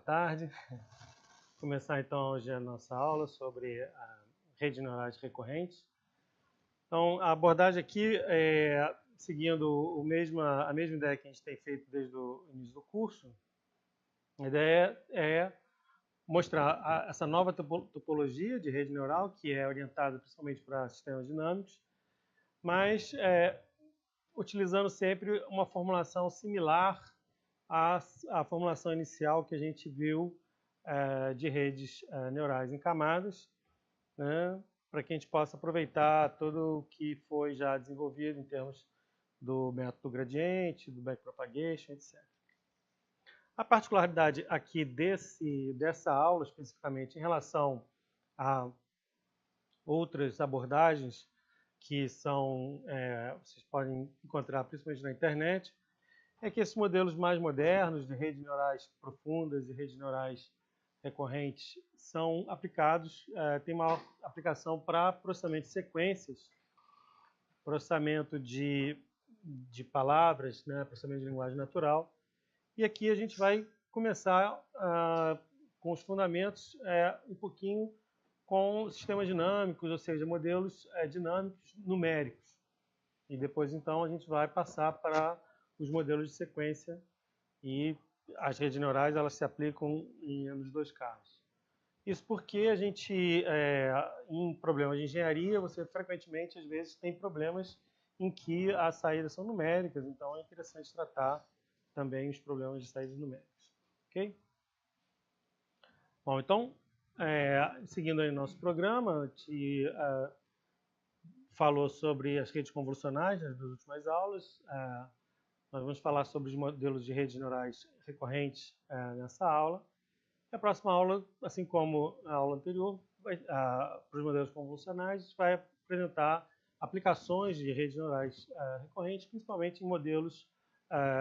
Boa tarde. Vou começar então hoje a nossa aula sobre a rede neurais recorrentes. Então, a abordagem aqui é seguindo a mesma ideia que a gente tem feito desde o início do curso. A ideia é mostrar essa nova topologia de rede neural, que é orientada principalmente para sistemas dinâmicos, mas utilizando sempre uma formulação similar à formulação inicial que a gente viu de redes neurais em camadas, né, para que a gente possa aproveitar tudo o que foi já desenvolvido em termos do método gradiente, do backpropagation, etc. A particularidade aqui dessa aula, especificamente em relação a outras abordagens que vocês podem encontrar principalmente na internet, é que esses modelos mais modernos de redes neurais profundas e redes neurais recorrentes são aplicados, tem maior aplicação para processamento de sequências, processamento de palavras, né, processamento de linguagem natural. E aqui a gente vai começar com os fundamentos um pouquinho com sistemas dinâmicos, ou seja, modelos dinâmicos numéricos. E depois, então, a gente vai passar para os modelos de sequência e as redes neurais elas se aplicam nos dois casos. Isso porque a gente, em problemas de engenharia, você frequentemente, às vezes, tem problemas em que as saídas são numéricas, então é interessante tratar também os problemas de saídas numéricas. Ok? Bom, então, seguindo aí o nosso programa, a gente falou sobre as redes convolucionais nas duas últimas aulas. Nós vamos falar sobre os modelos de redes neurais recorrentes nessa aula. E a próxima aula, assim como a aula anterior, para os modelos convolucionais, a gente vai apresentar aplicações de redes neurais recorrentes, principalmente em modelos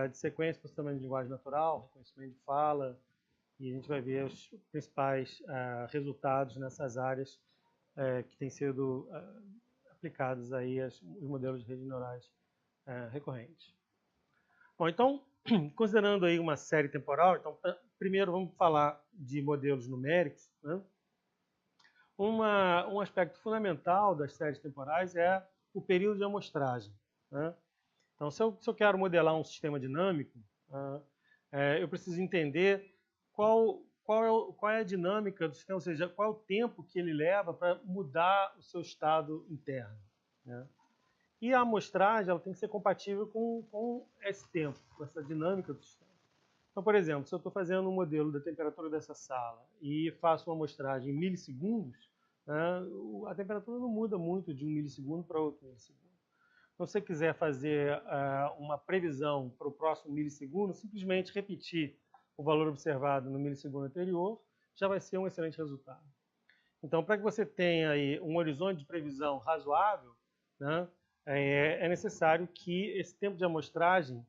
de sequência, processamento de linguagem natural, reconhecimento de fala, e a gente vai ver os principais resultados nessas áreas que têm sido aplicados aí os modelos de redes neurais recorrentes. Bom, então, considerando aí uma série temporal, então, primeiro vamos falar de modelos numéricos, né? Um aspecto fundamental das séries temporais é o período de amostragem, né? Então, se eu quero modelar um sistema dinâmico, eu preciso entender qual é a dinâmica do sistema, ou seja, qual é o tempo que ele leva para mudar o seu estado interno, né? E a amostragem ela tem que ser compatível com esse tempo, com essa dinâmica do sistema. Então, por exemplo, se eu estou fazendo um modelo da temperatura dessa sala e faço uma amostragem em milissegundos, né, a temperatura não muda muito de um milissegundo para outro milissegundo. Então, se você quiser fazer uma previsão para o próximo milissegundo, simplesmente repetir o valor observado no milissegundo anterior, já vai ser um excelente resultado. Então, para que você tenha aí um horizonte de previsão razoável, né, é necessário que esse tempo de amostragem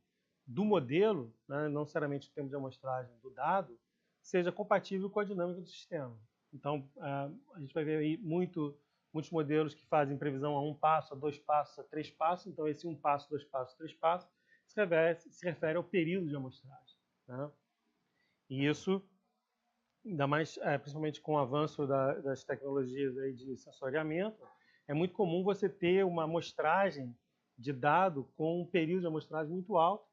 do modelo, né, não necessariamente o tempo de amostragem do dado, seja compatível com a dinâmica do sistema. Então, a gente vai ver aí muitos modelos que fazem previsão a 1 passo, a 2 passos, a 3 passos. Então, esse 1 passo, 2 passos, 3 passos se refere ao período de amostragem, né? E isso, ainda mais, principalmente com o avanço das tecnologias aí de sensoriamento, é muito comum você ter uma amostragem de dado com um período de amostragem muito alto,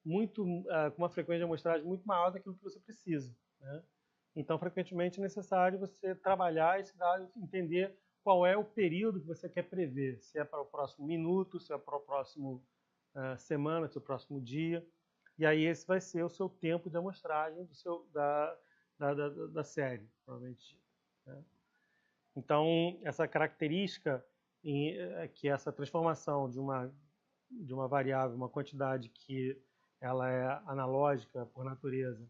com uma frequência de amostragem muito maior daquilo que você precisa, né? Então, frequentemente é necessário você trabalhar esse dado e entender qual é o período que você quer prever, se é para o próximo minuto, se é para o próximo semana, se é o próximo dia. E aí esse vai ser o seu tempo de amostragem da série, provavelmente, né? Então, essa característica, que é essa transformação de uma variável, uma quantidade que ela é analógica por natureza,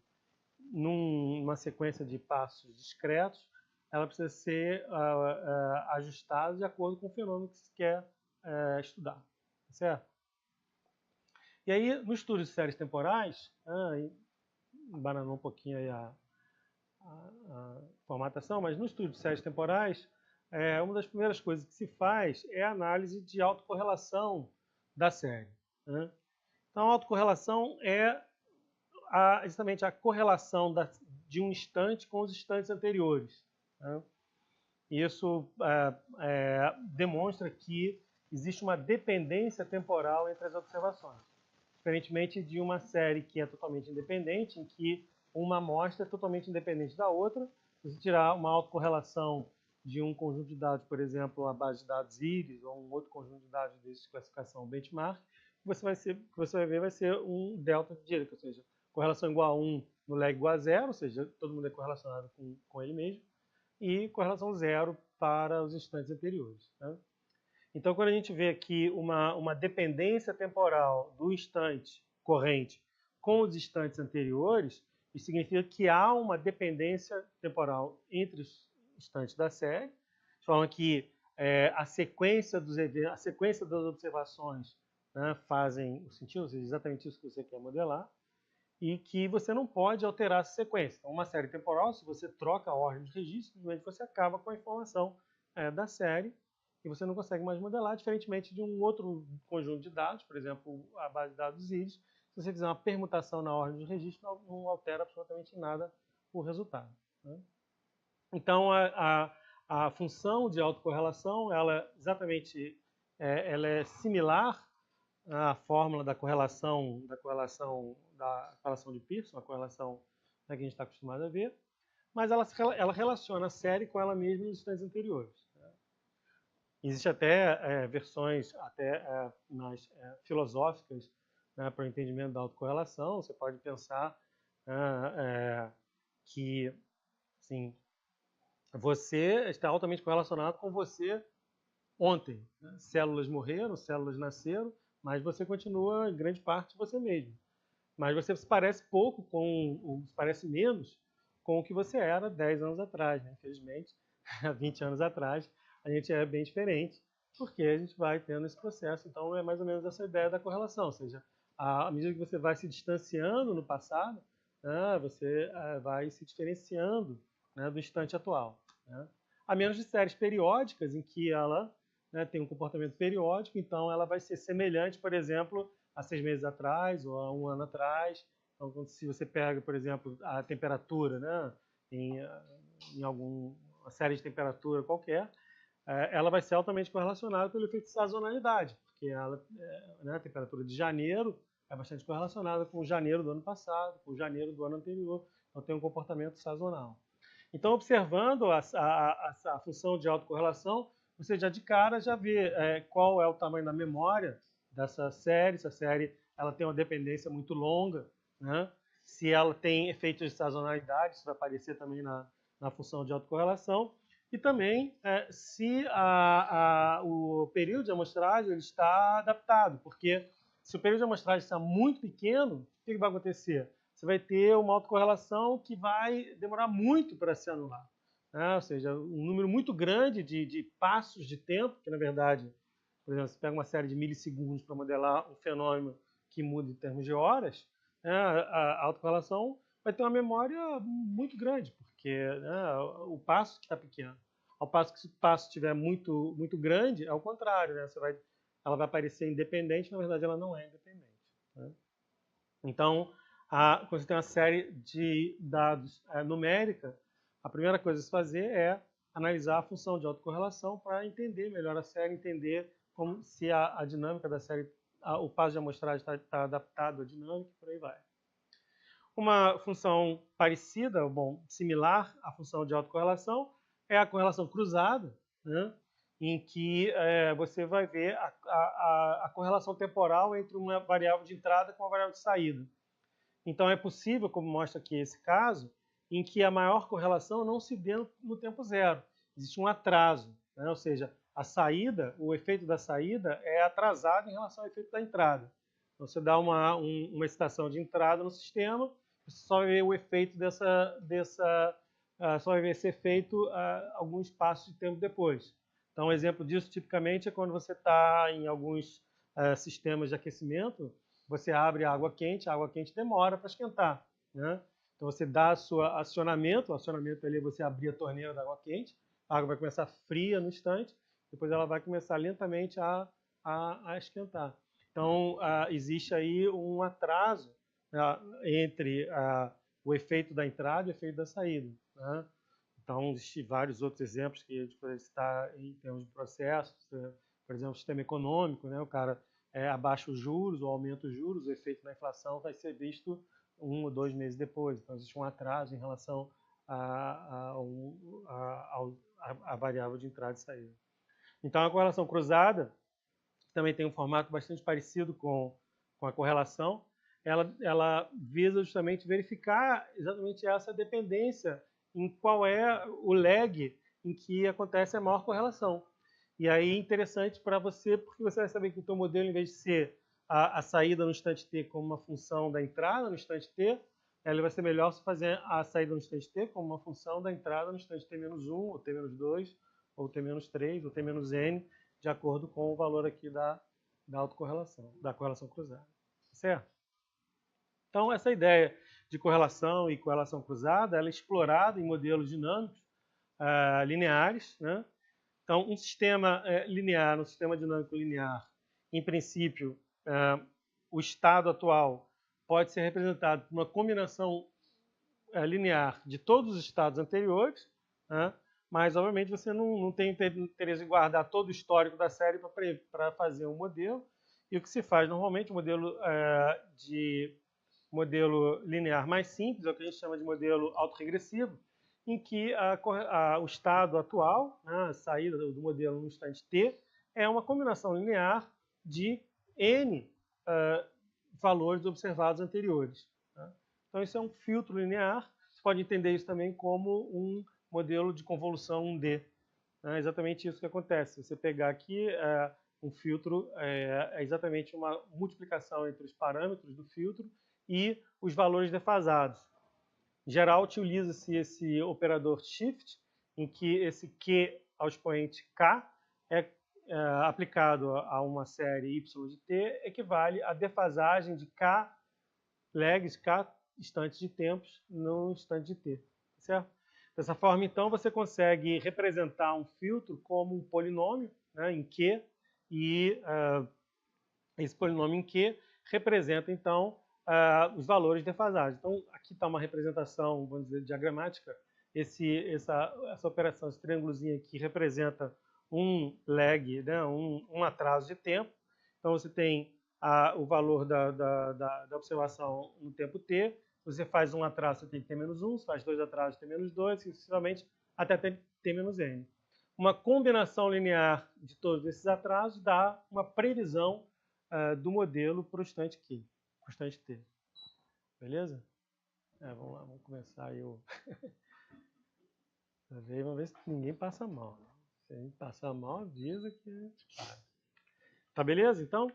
numa sequência de passos discretos, ela precisa ser ajustada de acordo com o fenômeno que se quer estudar, certo? E aí, no estudo de séries temporais, embananou um pouquinho aí a formatação, mas no estudo de séries temporais, uma das primeiras coisas que se faz é a análise de autocorrelação da série, né? Então, a autocorrelação é justamente a correlação de um instante com os instantes anteriores. Né? Isso demonstra que existe uma dependência temporal entre as observações, diferentemente de uma série que é totalmente independente, em que uma amostra é totalmente independente da outra. Se você tirar uma autocorrelação de um conjunto de dados, por exemplo, a base de dados IRIS, ou um outro conjunto de dados de classificação benchmark, o que você vai ver vai ser um delta de Dirac, ou seja, correlação igual a 1 no lag igual a 0, ou seja, todo mundo é correlacionado com ele mesmo, e correlação 0 para os instantes anteriores. Né? Então, quando a gente vê aqui uma dependência temporal do instante corrente com os instantes anteriores, isso significa que há uma dependência temporal entre os instantes da série, de forma que a sequência dos eventos, a sequência das observações, né, fazem o sentido, ou seja, exatamente isso que você quer modelar, e que você não pode alterar essa sequência. Então, uma série temporal, se você troca a ordem dos registros, simplesmente você acaba com a informação da série e você não consegue mais modelar, diferentemente de um outro conjunto de dados, por exemplo, a base de dados IRIS. Se você fizer uma permutação na ordem dos registros, não altera absolutamente nada o resultado. Né? Então, a função de autocorrelação, ela exatamente ela é similar à fórmula da correlação de Pearson, a correlação que a gente está acostumado a ver, mas ela relaciona a série com ela mesma nos instantes anteriores. Né? Existem até versões mais filosóficas, né, para o entendimento da autocorrelação. Você pode pensar que assim, você está altamente correlacionado com você ontem. Né? Células morreram, células nasceram, mas você continua, em grande parte, você mesmo. Mas você se parece parece menos com o que você era 10 anos atrás. Né? Infelizmente, há 20 anos atrás, a gente é bem diferente, porque a gente vai tendo esse processo. Então, é mais ou menos essa ideia da correlação. Ou seja, à medida que você vai se distanciando no passado, né, você vai se diferenciando, né, do instante atual. Né? A menos de séries periódicas, em que ela, né, tem um comportamento periódico, então ela vai ser semelhante, por exemplo, há 6 meses atrás ou há 1 ano atrás. Então, se você pega, por exemplo, a temperatura, né, em alguma série de temperatura qualquer, ela vai ser altamente correlacionada pelo efeito de sazonalidade, porque né, a temperatura de janeiro é bastante correlacionada com janeiro do ano passado, com janeiro do ano anterior, então tem um comportamento sazonal. Então, observando a função de autocorrelação, você já de cara já vê qual é o tamanho da memória dessa série. Se a série ela tem uma dependência muito longa, né? Se ela tem efeitos de sazonalidade, isso vai aparecer também na função de autocorrelação. E também se o período de amostragem ele está adaptado, porque se o período de amostragem está muito pequeno, o que vai acontecer? Você vai ter uma autocorrelação que vai demorar muito para se anular. Né? Ou seja, um número muito grande de passos de tempo, que na verdade, por exemplo, você pega uma série de milissegundos para modelar um fenômeno que muda em termos de horas, né? A autocorrelação vai ter uma memória muito grande, porque né, o passo está pequeno. Ao passo que se o passo estiver muito, muito grande, é o contrário. Né? Ela vai parecer independente, na verdade ela não é independente. Né? Então, quando você tem uma série de dados numérica, a primeira coisa a se fazer é analisar a função de autocorrelação para entender melhor a série, entender se a dinâmica da série, o passo de amostragem está adaptado à dinâmica, por aí vai. Uma função parecida, similar à função de autocorrelação, é a correlação cruzada, né? Em que você vai ver a correlação temporal entre uma variável de entrada com uma variável de saída. Então, é possível, como mostra aqui esse caso, em que a maior correlação não se dê no tempo zero. Existe um atraso, né? Ou seja, a saída, o efeito da saída é atrasado em relação ao efeito da entrada. Então, você dá uma excitação de entrada no sistema, você só vai ver o efeito só vai ver esse efeito alguns passos de tempo depois. Então, um exemplo disso, tipicamente, é quando você está em alguns sistemas de aquecimento, você abre a água quente demora para esquentar. Né? Então, você dá o acionamento ali é você abrir a torneira da água quente, a água vai começar fria no instante, depois ela vai começar lentamente a esquentar. Então, existe aí um atraso entre o efeito da entrada e o efeito da saída, né? Então, existem vários outros exemplos que a gente pode citar em termos de processos, por exemplo, o sistema econômico, né? O cara abaixa os juros ou aumenta os juros, o efeito da inflação vai ser visto 1 ou 2 meses depois. Então, existe um atraso em relação à variável de entrada e saída. Então, a correlação cruzada também tem um formato bastante parecido com a correlação. Ela visa justamente verificar exatamente essa dependência em qual é o lag em que acontece a maior correlação. E aí é interessante para você, porque você vai saber que o teu modelo, em vez de ser a saída no instante t como uma função da entrada no instante t, ele vai ser melhor se fazer a saída no instante t como uma função da entrada no instante t-1, ou t-2, ou t-3, ou t-n, de acordo com o valor aqui da autocorrelação, da correlação cruzada. Certo? Então, essa ideia de correlação e correlação cruzada, ela é explorada em modelos dinâmicos lineares, né? Então, um sistema linear, um sistema dinâmico linear, em princípio, o estado atual pode ser representado por uma combinação linear de todos os estados anteriores, né? Mas, obviamente, você não tem interesse em guardar todo o histórico da série para fazer um modelo. E o que se faz normalmente, modelo linear mais simples, é o que a gente chama de modelo autorregressivo, em que o estado atual, né, a saída do modelo no instante t, é uma combinação linear de n valores observados anteriores. Tá? Então, isso é um filtro linear. Você pode entender isso também como um modelo de convolução 1D. É exatamente isso que acontece. Você pegar aqui um filtro, é exatamente uma multiplicação entre os parâmetros do filtro e os valores defasados. Em geral, utiliza-se esse operador shift, em que esse q ao expoente k é aplicado a uma série y de t, equivale à defasagem de k lags, k instantes de tempos no instante de t. Certo? Dessa forma, então, você consegue representar um filtro como um polinômio, né, em Q, e esse polinômio em Q representa, então, os valores de defasagem. Então, aqui está uma representação, vamos dizer, diagramática. Essa operação, esse triângulozinho aqui, representa um lag, né, um atraso de tempo. Então, você tem o valor da observação no tempo t. Você faz um atraso, você tem t-1, você faz 2 atrasos, t-2, e sucessivamente até t-n. Uma combinação linear de todos esses atrasos dá uma previsão do modelo para o instante Q, para o instante t. Beleza? Vamos lá, vamos começar aí o... Vamos ver se ninguém passa mal. Se alguém passar mal, avisa que... Tá beleza, então?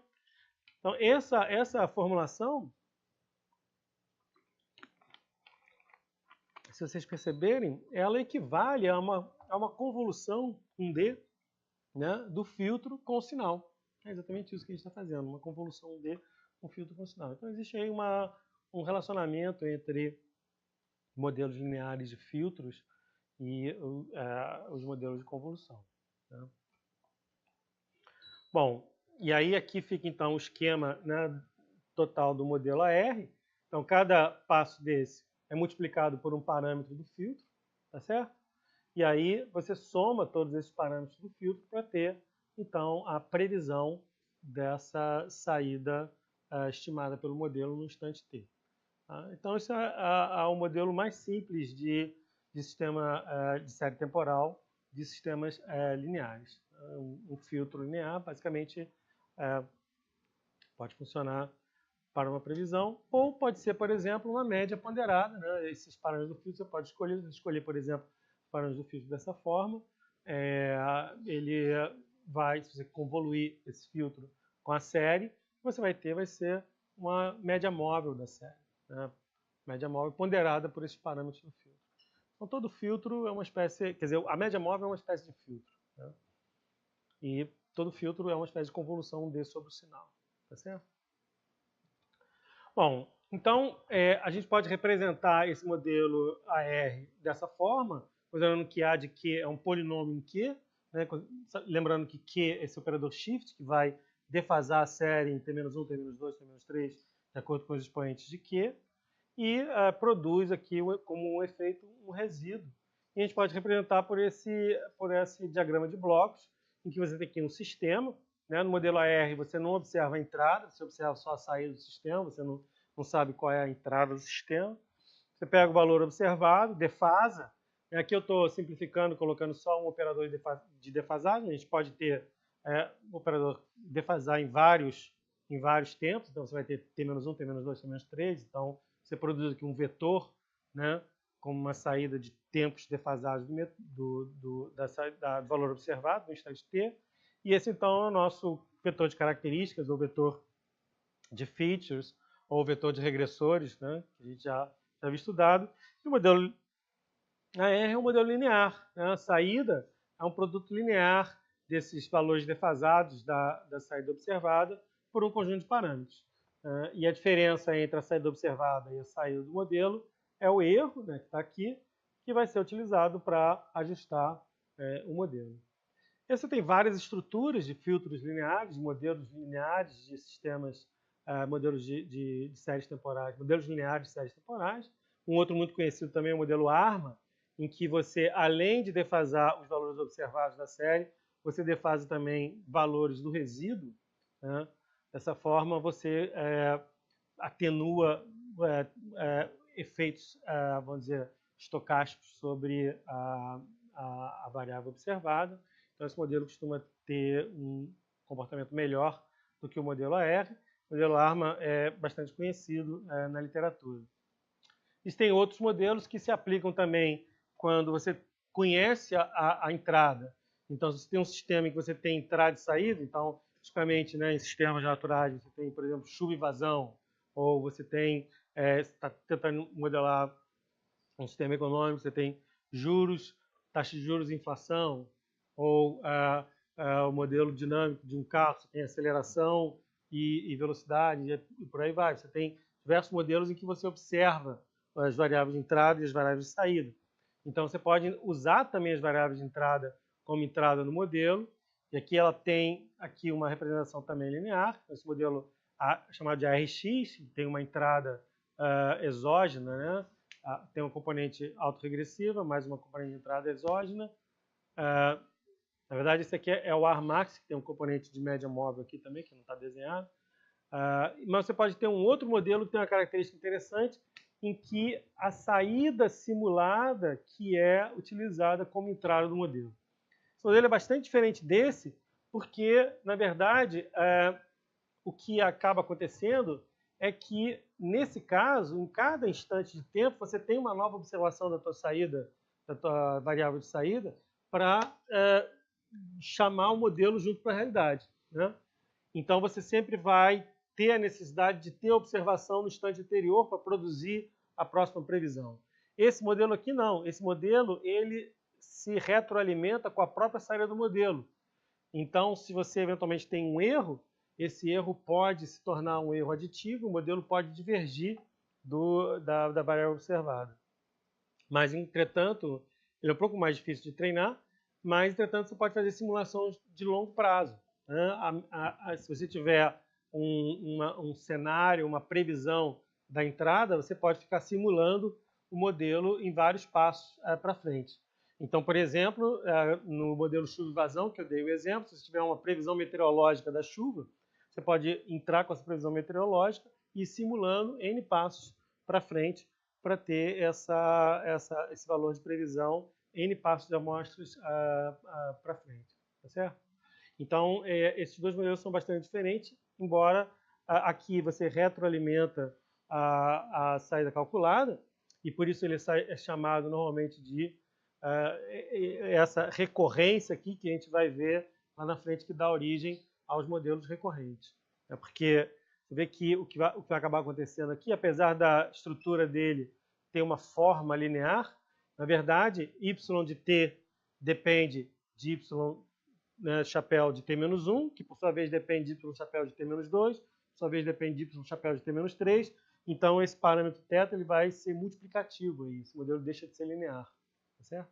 Então, essa formulação... Se vocês perceberem, ela equivale a uma convolução 1D, né, do filtro com o sinal. É exatamente isso que a gente está fazendo, uma convolução 1D com filtro com sinal. Então, existe aí um relacionamento entre modelos lineares de filtros e os modelos de convolução. Né? Bom, e aí aqui fica, então, o esquema, né, total do modelo AR. Então, cada passo desse é multiplicado por um parâmetro do filtro, tá certo? E aí você soma todos esses parâmetros do filtro para ter, então, a previsão dessa saída estimada pelo modelo no instante t. Tá? Então, esse é o modelo mais simples de sistema de série temporal de sistemas lineares. Um filtro linear, basicamente, pode funcionar para uma previsão, ou pode ser, por exemplo, uma média ponderada. Né? Esses parâmetros do filtro você pode escolher, por exemplo, os parâmetros do filtro dessa forma. Ele vai, se você convoluir esse filtro com a série, você vai ser uma média móvel da série. Né? Média móvel ponderada por esses parâmetros do filtro. Então, todo filtro é uma espécie, quer dizer, a média móvel é uma espécie de filtro. Né? E todo filtro é uma espécie de convolução D sobre o sinal. Tá certo? Bom, então a gente pode representar esse modelo AR dessa forma, considerando que A de Q é um polinômio em Q, né? Lembrando que Q é esse operador shift, que vai defasar a série em T-1, T-2, T-3, de acordo com os expoentes de Q. e produz aqui como um efeito um resíduo. E a gente pode representar por esse diagrama de blocos, em que você tem aqui um sistema, né? No modelo AR você não observa a entrada, você observa só a saída do sistema, você não sabe qual é a entrada do sistema. Você pega o valor observado, defasa. Aqui eu estou simplificando, colocando só um operador de defasagem. A gente pode ter um operador defasar em vários tempos. Então você vai ter T-1, T-2, T-3. Então você produz aqui um vetor, né, como uma saída de tempos defasados do valor observado, no instante T. E esse então é o nosso vetor de características, ou vetor de features, ou vetor de regressores, né, que a gente já havia estudado. E o modelo AR é um modelo linear, né? A saída é um produto linear desses valores defasados da saída observada por um conjunto de parâmetros. E a diferença entre a saída observada e a saída do modelo é o erro, né, que está aqui, que vai ser utilizado para ajustar o modelo. Você tem várias estruturas de filtros lineares, modelos lineares de sistemas, modelos de séries temporais, modelos lineares de séries temporais. Um outro muito conhecido também é o modelo ARMA, em que você, além de defasar os valores observados da série, você defasa também valores do resíduo, né? Dessa forma, você atenua efeitos, vamos dizer, estocásticos sobre a variável observada. Então, esse modelo costuma ter um comportamento melhor do que o modelo AR. O modelo ARMA é bastante conhecido na literatura. Existem outros modelos que se aplicam também quando você conhece a entrada. Então, se você tem um sistema em que você tem entrada e saída, então, tipicamente, né, em sistemas naturais, você tem, por exemplo, chuva e vazão, ou você tem, está tentando modelar um sistema econômico, você tem juros, taxa de juros e inflação, ou o modelo dinâmico de um carro, você tem aceleração e velocidade, e por aí vai. Você tem diversos modelos em que você observa as variáveis de entrada e as variáveis de saída. Então, você pode usar também as variáveis de entrada como entrada no modelo, e aqui ela tem aqui uma representação também linear, esse modelo chamado de ARX, tem uma entrada exógena, né? Tem uma componente autorregressiva, mais uma componente de entrada exógena. Na verdade, esse aqui é o Armax, que tem um componente de média móvel aqui também, que não está desenhado. Mas você pode ter um outro modelo que tem uma característica interessante, em que a saída simulada que é utilizada como entrada do modelo. Esse modelo é bastante diferente desse, porque, na verdade, o que acaba acontecendo é que, nesse caso, em cada instante de tempo, você tem uma nova observação da tua saída, da tua variável de saída, para chamar o modelo junto para a realidade, né? Então, você sempre vai ter a necessidade de ter observação no instante anterior para produzir a próxima previsão. Esse modelo aqui não. Esse modelo ele se retroalimenta com a própria saída do modelo. Então, se você eventualmente tem um erro, esse erro pode se tornar um erro aditivo, o modelo pode divergir da variável observada. Mas, entretanto, ele é um pouco mais difícil de treinar, mas, entretanto, você pode fazer simulações de longo prazo, né? Se você tiver um cenário, uma previsão da entrada, você pode ficar simulando o modelo em vários passos para frente. Então, por exemplo, no modelo chuva e vazão, que eu dei o exemplo, se você tiver uma previsão meteorológica da chuva, você pode entrar com essa previsão meteorológica e ir simulando N passos para frente para ter esse valor de previsão, N passos de amostras para frente. Tá certo? Então, esses dois modelos são bastante diferentes, embora aqui você retroalimenta a saída calculada, e por isso ele é chamado normalmente de essa recorrência aqui que a gente vai ver lá na frente, que dá origem aos modelos recorrentes. Porque você vê que o que vai acabar acontecendo aqui, apesar da estrutura dele ter uma forma linear, na verdade, y de t depende de y, né, chapéu de t-1, que por sua vez depende de y chapéu de t-2, por sua vez depende de y chapéu de t-3. Então, esse parâmetro θ ele vai ser multiplicativo, e esse modelo deixa de ser linear. Tá certo?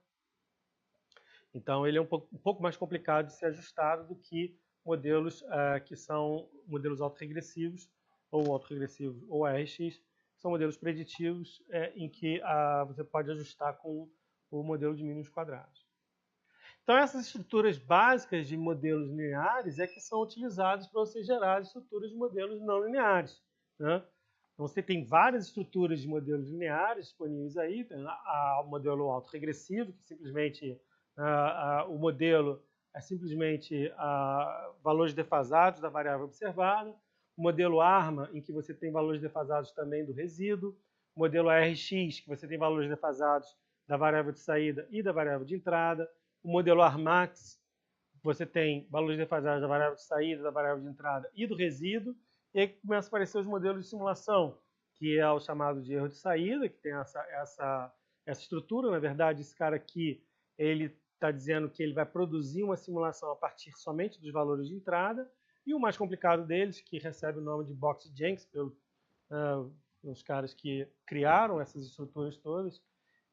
Então, ele é um pouco mais complicado de ser ajustado do que modelos que são modelos autorregressivos ou ARX, são modelos preditivos em que você pode ajustar com o modelo de mínimos quadrados. Então, essas estruturas básicas de modelos lineares é que são utilizadas para você gerar estruturas de modelos não lineares, né? Então, você tem várias estruturas de modelos lineares disponíveis aí. Tem o modelo autorregressivo, que simplesmente o modelo é simplesmente valores defasados da variável observada. O modelo ARMA, em que você tem valores defasados também do resíduo. O modelo ARX, que você tem valores defasados da variável de saída e da variável de entrada. O modelo ARMAX, você tem valores defasados da variável de saída, da variável de entrada e do resíduo. E aí começam a aparecer os modelos de simulação, que é o chamado de erro de saída, que tem essa estrutura. Na verdade, esse cara aqui, ele está dizendo que ele vai produzir uma simulação a partir somente dos valores de entrada. E o mais complicado deles, que recebe o nome de Box-Jenks, pelos caras que criaram essas estruturas todas,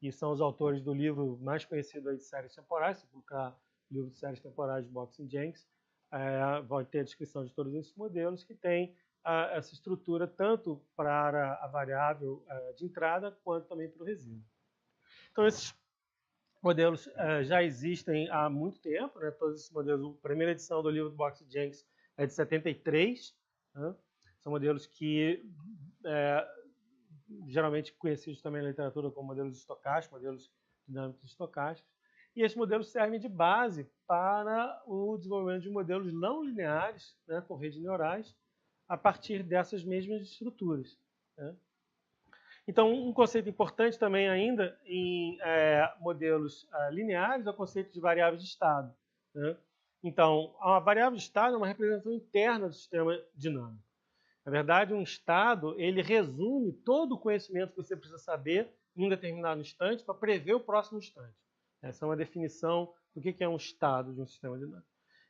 e são os autores do livro mais conhecido aí de séries temporais. Se colocar o livro de séries temporais de Box-Jenks, vai ter a descrição de todos esses modelos que tem essa estrutura tanto para a variável de entrada quanto também para o resíduo. Então, esses modelos já existem há muito tempo, né? Todos esses modelos, a primeira edição do livro do Box-Jenks é de 73, né? São modelos que geralmente conhecidos também na literatura como modelos estocásticos, modelos dinâmicos estocásticos. E esses modelos servem de base para o desenvolvimento de modelos não lineares, né, com redes neurais, a partir dessas mesmas estruturas, né? Então, um conceito importante também ainda em modelos lineares é o conceito de variáveis de estado, né? Então, a variável de estado é uma representação interna do sistema dinâmico. Na verdade, um estado, ele resume todo o conhecimento que você precisa saber em um determinado instante para prever o próximo instante. Essa é uma definição do que é um estado de um sistema dinâmico.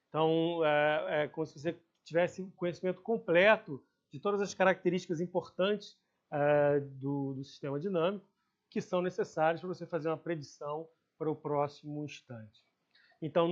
Então, é como se você tivesse um conhecimento completo de todas as características importantes do sistema dinâmico que são necessárias para você fazer uma predição para o próximo instante. Então,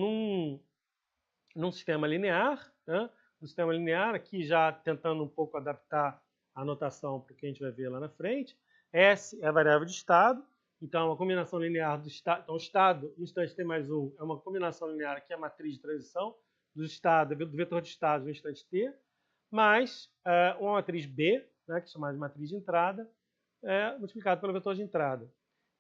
num sistema linear, né? No sistema linear, aqui já tentando um pouco adaptar a notação para o que a gente vai ver lá na frente, S é a variável de estado, então é uma combinação linear do estado. Então, o estado, no instante t mais 1, é uma combinação linear, que é a matriz de transição do estado, do vetor de estado no instante t, mais uma matriz B, né, que é chamada de matriz de entrada, multiplicado pelo vetor de entrada.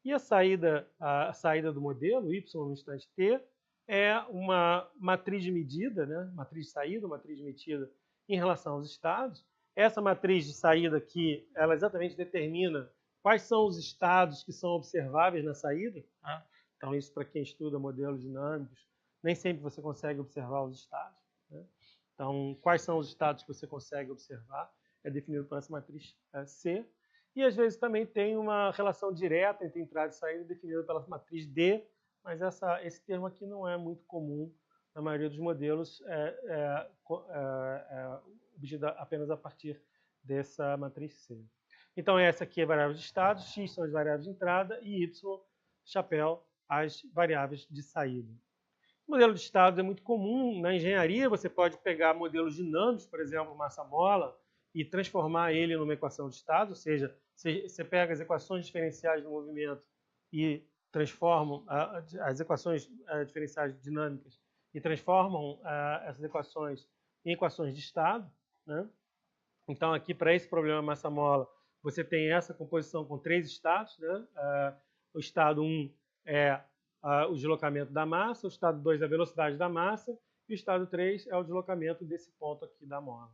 E a saída do modelo, y no instante t, é uma matriz de medida, né? Matriz de saída, matriz de medida em relação aos estados. Essa matriz de saída aqui, ela exatamente determina quais são os estados que são observáveis na saída. Tá? Então, isso para quem estuda modelos dinâmicos, nem sempre você consegue observar os estados, né? Então, quais são os estados que você consegue observar é definido por essa matriz C. E, às vezes, também tem uma relação direta entre entrada e saída definida pela matriz D, mas esse termo aqui não é muito comum na maioria dos modelos, obtida apenas a partir dessa matriz C. Então, essa aqui é a variável de estado, X são as variáveis de entrada e Y, chapéu, as variáveis de saída. O modelo de estados é muito comum na engenharia. Você pode pegar modelos dinâmicos, por exemplo, massa-mola, e transformar ele numa equação de estado, ou seja, você pega as equações diferenciais do movimento e transformam as equações diferenciais dinâmicas e transformam essas equações em equações de estado, né? Então, aqui, para esse problema massa-mola, você tem essa composição com 3 estados, né? O estado 1 é o deslocamento da massa, o estado 2 é a velocidade da massa, e o estado 3 é o deslocamento desse ponto aqui da mola,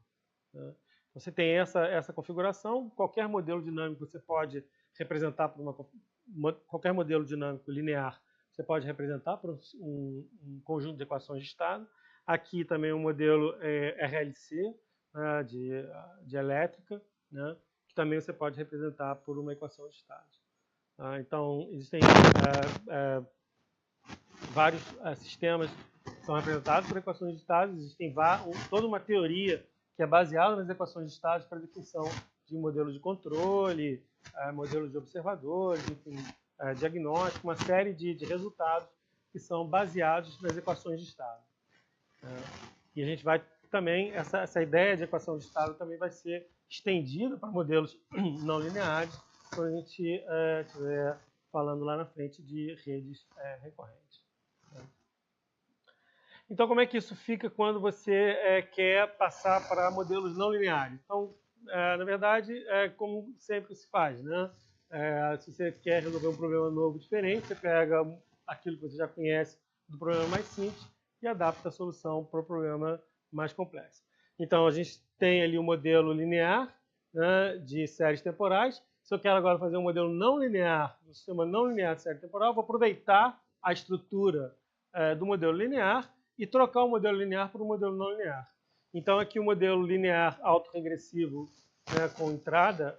né? Você tem essa configuração. Qualquer modelo dinâmico você pode representar por qualquer modelo dinâmico linear, você pode representar por um conjunto de equações de estado. Aqui também o modelo RLC, né, de elétrica, né, que também você pode representar por uma equação de estado. Então, existem vários sistemas que são representados por equações de estado. Existem toda uma teoria que é baseada nas equações de estado para a definição de modelos de controle, modelos de observadores, enfim, diagnóstico, uma série de resultados que são baseados nas equações de estado. E a gente vai também essa ideia de equação de estado também vai ser estendida para modelos não lineares, quando a gente estiver falando lá na frente de redes recorrentes. Então, como é que isso fica quando você quer passar para modelos não lineares? Então, na verdade, é como sempre se faz, né? Se você quer resolver um problema novo diferente, você pega aquilo que você já conhece do problema mais simples e adapta a solução para o problema mais complexo. Então, a gente tem ali um modelo linear, né, de séries temporais. Se eu quero agora fazer um modelo não linear, um sistema não linear de série temporal, eu vou aproveitar a estrutura do modelo linear e trocar o modelo linear por um modelo não linear. Então, aqui o modelo linear autorregressivo, né, com entrada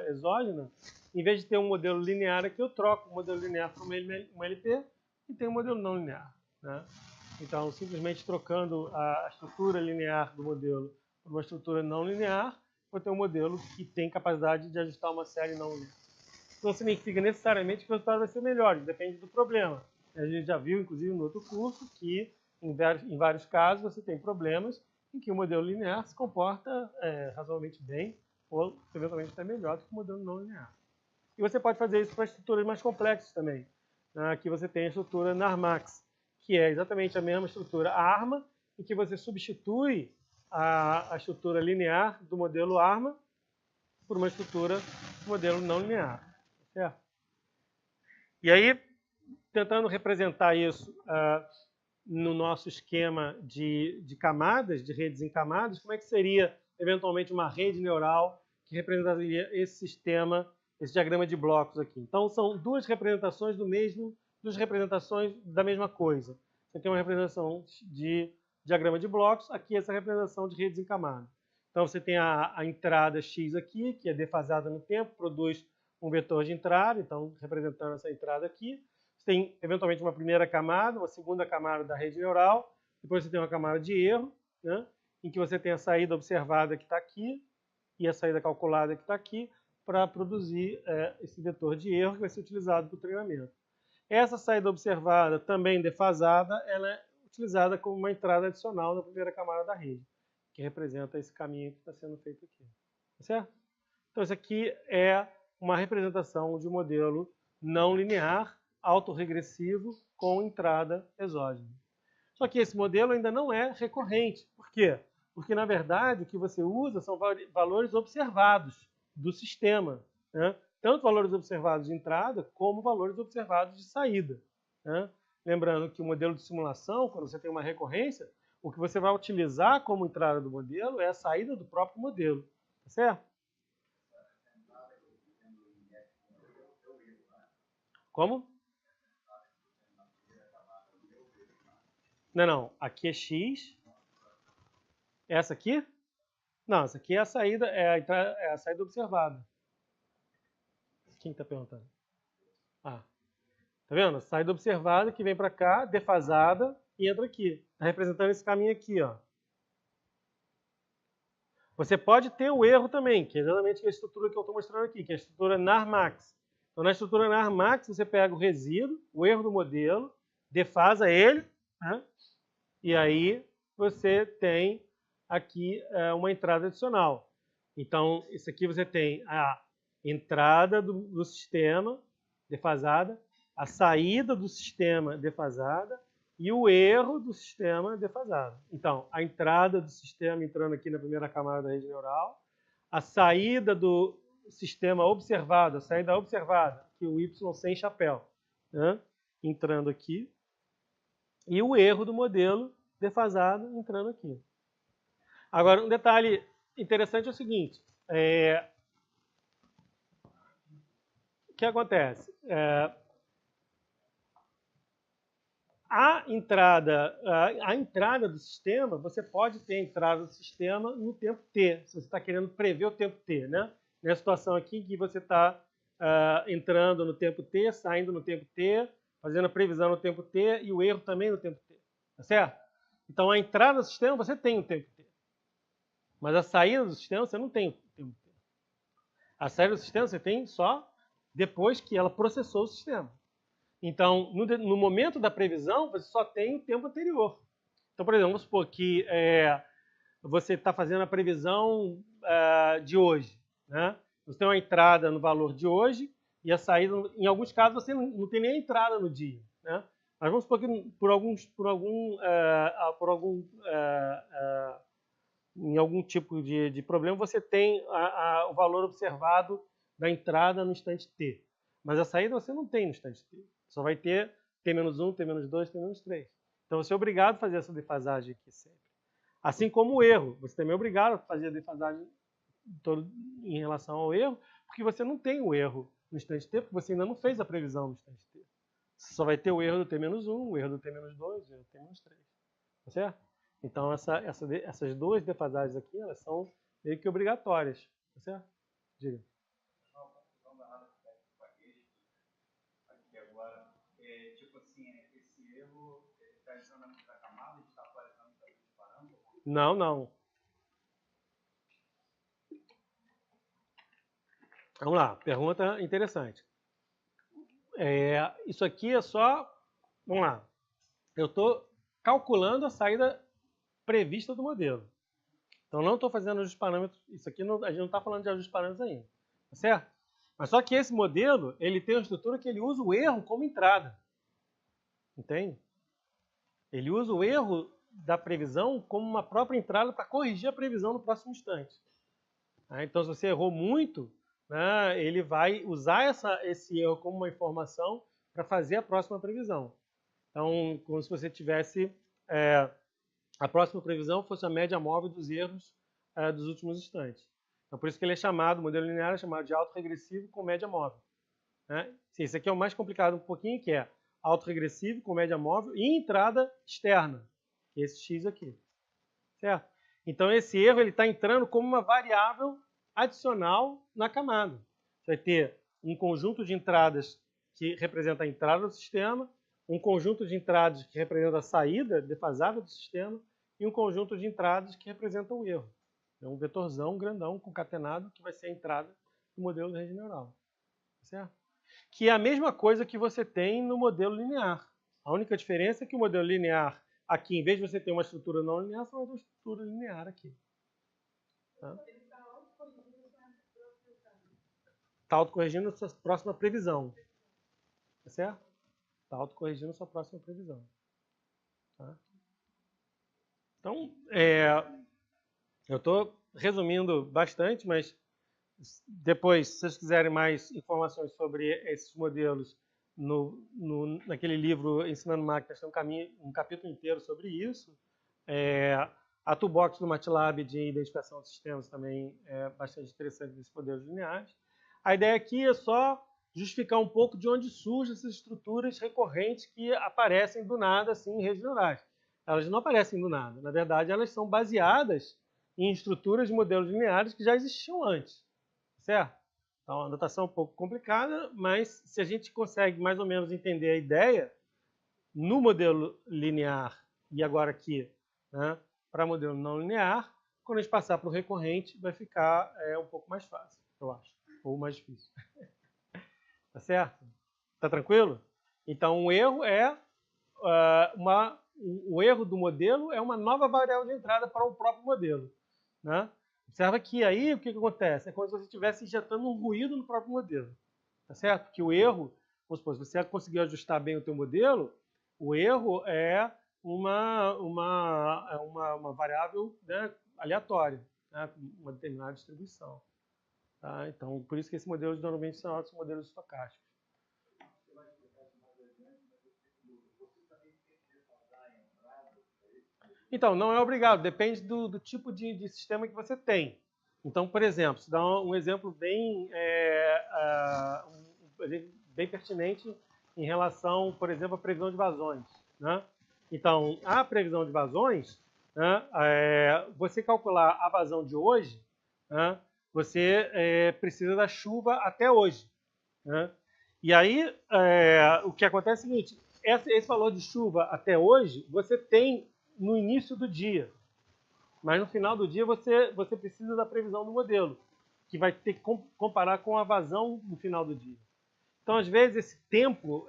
exógena, em vez de ter um modelo linear aqui, eu troco o modelo linear por um LP e tenho um modelo não linear. Né? Então, simplesmente trocando a estrutura linear do modelo por uma estrutura não linear, vou ter um modelo que tem capacidade de ajustar uma série não linear. Não significa necessariamente que o resultado vai ser melhor, depende do problema. A gente já viu, inclusive, no outro curso, que em vários casos você tem problemas em que o modelo linear se comporta razoavelmente bem, ou eventualmente até melhor do que o modelo não linear. E você pode fazer isso para estruturas mais complexas também. Aqui você tem a estrutura NARMAX, que é exatamente a mesma estrutura ARMA, em que você substitui a estrutura linear do modelo ARMA por uma estrutura do modelo não linear. Certo? E aí, tentando representar isso no nosso esquema de camadas, de redes em camadas, como é que seria, eventualmente, uma rede neural que representaria esse sistema, esse diagrama de blocos aqui. Então, são duas representações duas representações da mesma coisa. Você tem uma representação de diagrama de blocos, aqui essa representação de redes em camadas. Então, você tem a entrada X aqui, que é defasada no tempo, produz um vetor de entrada, então, representando essa entrada aqui. Você tem, eventualmente, uma primeira camada, uma segunda camada da rede neural, depois você tem uma camada de erro, né, em que você tem a saída observada que está aqui e a saída calculada que está aqui, para produzir esse vetor de erro que vai ser utilizado para o treinamento. Essa saída observada, também defasada, ela é utilizada como uma entrada adicional na primeira camada da rede, que representa esse caminho que está sendo feito aqui. Tá certo? Então, isso aqui é uma representação de um modelo não linear, autorregressivo, com entrada exógena. Só que esse modelo ainda não é recorrente. Por quê? Porque, na verdade, o que você usa são valores observados do sistema. Né? Tanto valores observados de entrada, como valores observados de saída. Né? Lembrando que o modelo de simulação, quando você tem uma recorrência, o que você vai utilizar como entrada do modelo é a saída do próprio modelo. Tá certo? Como? Não. Aqui é X. Essa aqui? Não, essa aqui é a saída, é a saída observada. Quem está perguntando? Tá vendo? Saída observada que vem para cá, defasada, e entra aqui. Está representando esse caminho aqui, ó. Você pode ter o erro também, que é exatamente a estrutura que eu estou mostrando aqui, que é a estrutura NARMAX. Então, na estrutura NARMAX, você pega o resíduo, o erro do modelo, defasa ele, né? E aí você tem aqui uma entrada adicional. Então, isso aqui você tem a entrada do sistema defasada, a saída do sistema defasada e o erro do sistema defasado. Então, a entrada do sistema entrando aqui na primeira camada da rede neural, a saída do sistema observado, a saída observada, que o Y sem chapéu, né, entrando aqui, e o erro do modelo defasado entrando aqui. Agora, um detalhe interessante é o seguinte, o que acontece? A entrada do sistema, você pode ter a entrada do sistema no tempo t, se você está querendo prever o tempo t, né? Nessa situação aqui que você está entrando no tempo t, saindo no tempo t, fazendo a previsão no tempo t e o erro também no tempo t, tá certo? Então, a entrada do sistema você tem o tempo t, mas a saída do sistema você não tem o tempo t. A saída do sistema você tem só depois que ela processou o sistema. Então, no momento da previsão, você só tem o tempo anterior. Então, por exemplo, vamos supor que você está fazendo a previsão de hoje, né? Você tem uma entrada no valor de hoje e a saída, em alguns casos, você não tem nem a entrada no dia, né? Mas vamos supor que em algum tipo de problema, você tem o valor observado da entrada no instante T. Mas a saída você não tem no instante T. Só vai ter T-1, T-2, T-3. Então você é obrigado a fazer essa defasagem aqui sempre. Assim como o erro. Você também é obrigado a fazer a defasagem em relação ao erro, porque você não tem o erro no instante T, porque você ainda não fez a previsão no instante T. Você só vai ter o erro do T-1, o erro do T-2, o erro do T-3. Tá certo? Então, essas duas defasagens aqui, elas são meio que obrigatórias. Tá certo? Diga. Aqui agora, tipo assim, esse erro está entrando na camada, a gente está atualizando os parâmetros? Não, não. Vamos lá, pergunta interessante. Isso aqui é só... Vamos lá. Eu estou calculando a saída prevista do modelo. Então, não estou fazendo ajustes parâmetros. Isso aqui a gente não está falando de ajustes parâmetros ainda. Tá certo? Mas só que esse modelo, ele tem uma estrutura que ele usa o erro como entrada. Entende? Ele usa o erro da previsão como uma própria entrada para corrigir a previsão no próximo instante. Então, se você errou muito, né, ele vai usar esse erro como uma informação para fazer a próxima previsão. Então, como se você tivesse... a próxima previsão fosse a média móvel dos erros dos últimos instantes. Então, por isso que ele é chamado, o modelo linear é chamado de autorregressivo com média móvel. Né? Sim, esse aqui é o mais complicado um pouquinho, que é autorregressivo com média móvel e entrada externa, que é esse x aqui. Certo? Então, esse erro está entrando como uma variável adicional na camada. Você vai ter um conjunto de entradas que representa a entrada do sistema, um conjunto de entradas que representa a saída defasada do sistema e um conjunto de entradas que representam o erro. É um vetorzão grandão concatenado que vai ser a entrada do modelo de rede neural. Certo? Que é a mesma coisa que você tem no modelo linear. A única diferença é que o modelo linear, aqui, em vez de você ter uma estrutura não linear, você vai ter uma estrutura linear aqui. Tá? Está autocorrigindo a sua próxima previsão. Tá certo? Está autocorrigindo a sua próxima previsão. Tá? Então, eu estou resumindo bastante, mas depois, se vocês quiserem mais informações sobre esses modelos, naquele livro Ensinando Máquinas, tem um capítulo inteiro sobre isso. A toolbox do MATLAB de identificação de sistemas também é bastante interessante desses modelos lineares. A ideia aqui é só justificar um pouco de onde surgem essas estruturas recorrentes que aparecem do nada assim, em redes neurais. Elas não aparecem do nada. Na verdade, elas são baseadas em estruturas de modelos lineares que já existiam antes. Certo? Então, a notação é um pouco complicada, mas se a gente consegue mais ou menos entender a ideia no modelo linear e agora aqui, né, para modelo não linear, quando a gente passar para o recorrente, vai ficar um pouco mais fácil, eu acho, ou mais difícil. Tá certo? Tá tranquilo? Então, o erro o erro do modelo é uma nova variável de entrada para o próprio modelo, né? Observa que aí o que acontece? É como se você estivesse injetando um ruído no próprio modelo. Tá certo? Porque o erro, vamos supor, se você conseguiu ajustar bem o teu modelo, o erro é uma variável, né, aleatória, né, uma determinada distribuição. Tá? Então, por isso que esses modelos normalmente são modelos estocásticos. Então, não é obrigado, depende do tipo de sistema que você tem. Então, por exemplo, se dá um exemplo bem pertinente em relação, por exemplo, à previsão de vazões. Né? Então, a previsão de vazões, né, você calcular a vazão de hoje, né, você precisa da chuva até hoje. Né? E aí, o que acontece é o seguinte, esse valor de chuva até hoje, você tem no início do dia. Mas no final do dia você precisa da previsão do modelo, que vai ter que comparar com a vazão no final do dia. Então, às vezes, esse tempo,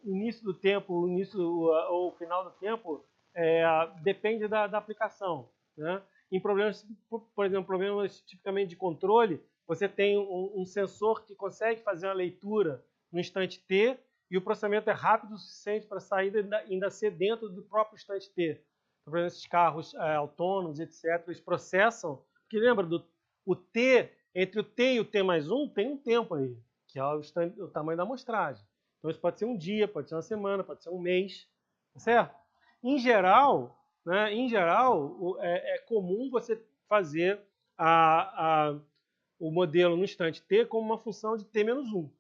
o início do tempo, ou o final do tempo, depende da aplicação. Né? Em problemas, por exemplo, problemas tipicamente de controle, você tem um sensor que consegue fazer uma leitura no instante T e o processamento é rápido o suficiente para a saída ainda ser dentro do próprio instante T. Então, por exemplo, esses carros autônomos, etc., eles processam, porque lembra, o T, entre o T e o T mais 1, tem um tempo aí, que é o tamanho da amostragem. Então, isso pode ser um dia, pode ser uma semana, pode ser um mês, tá certo? Em geral, né, é comum você fazer o modelo no instante T como uma função de T-1,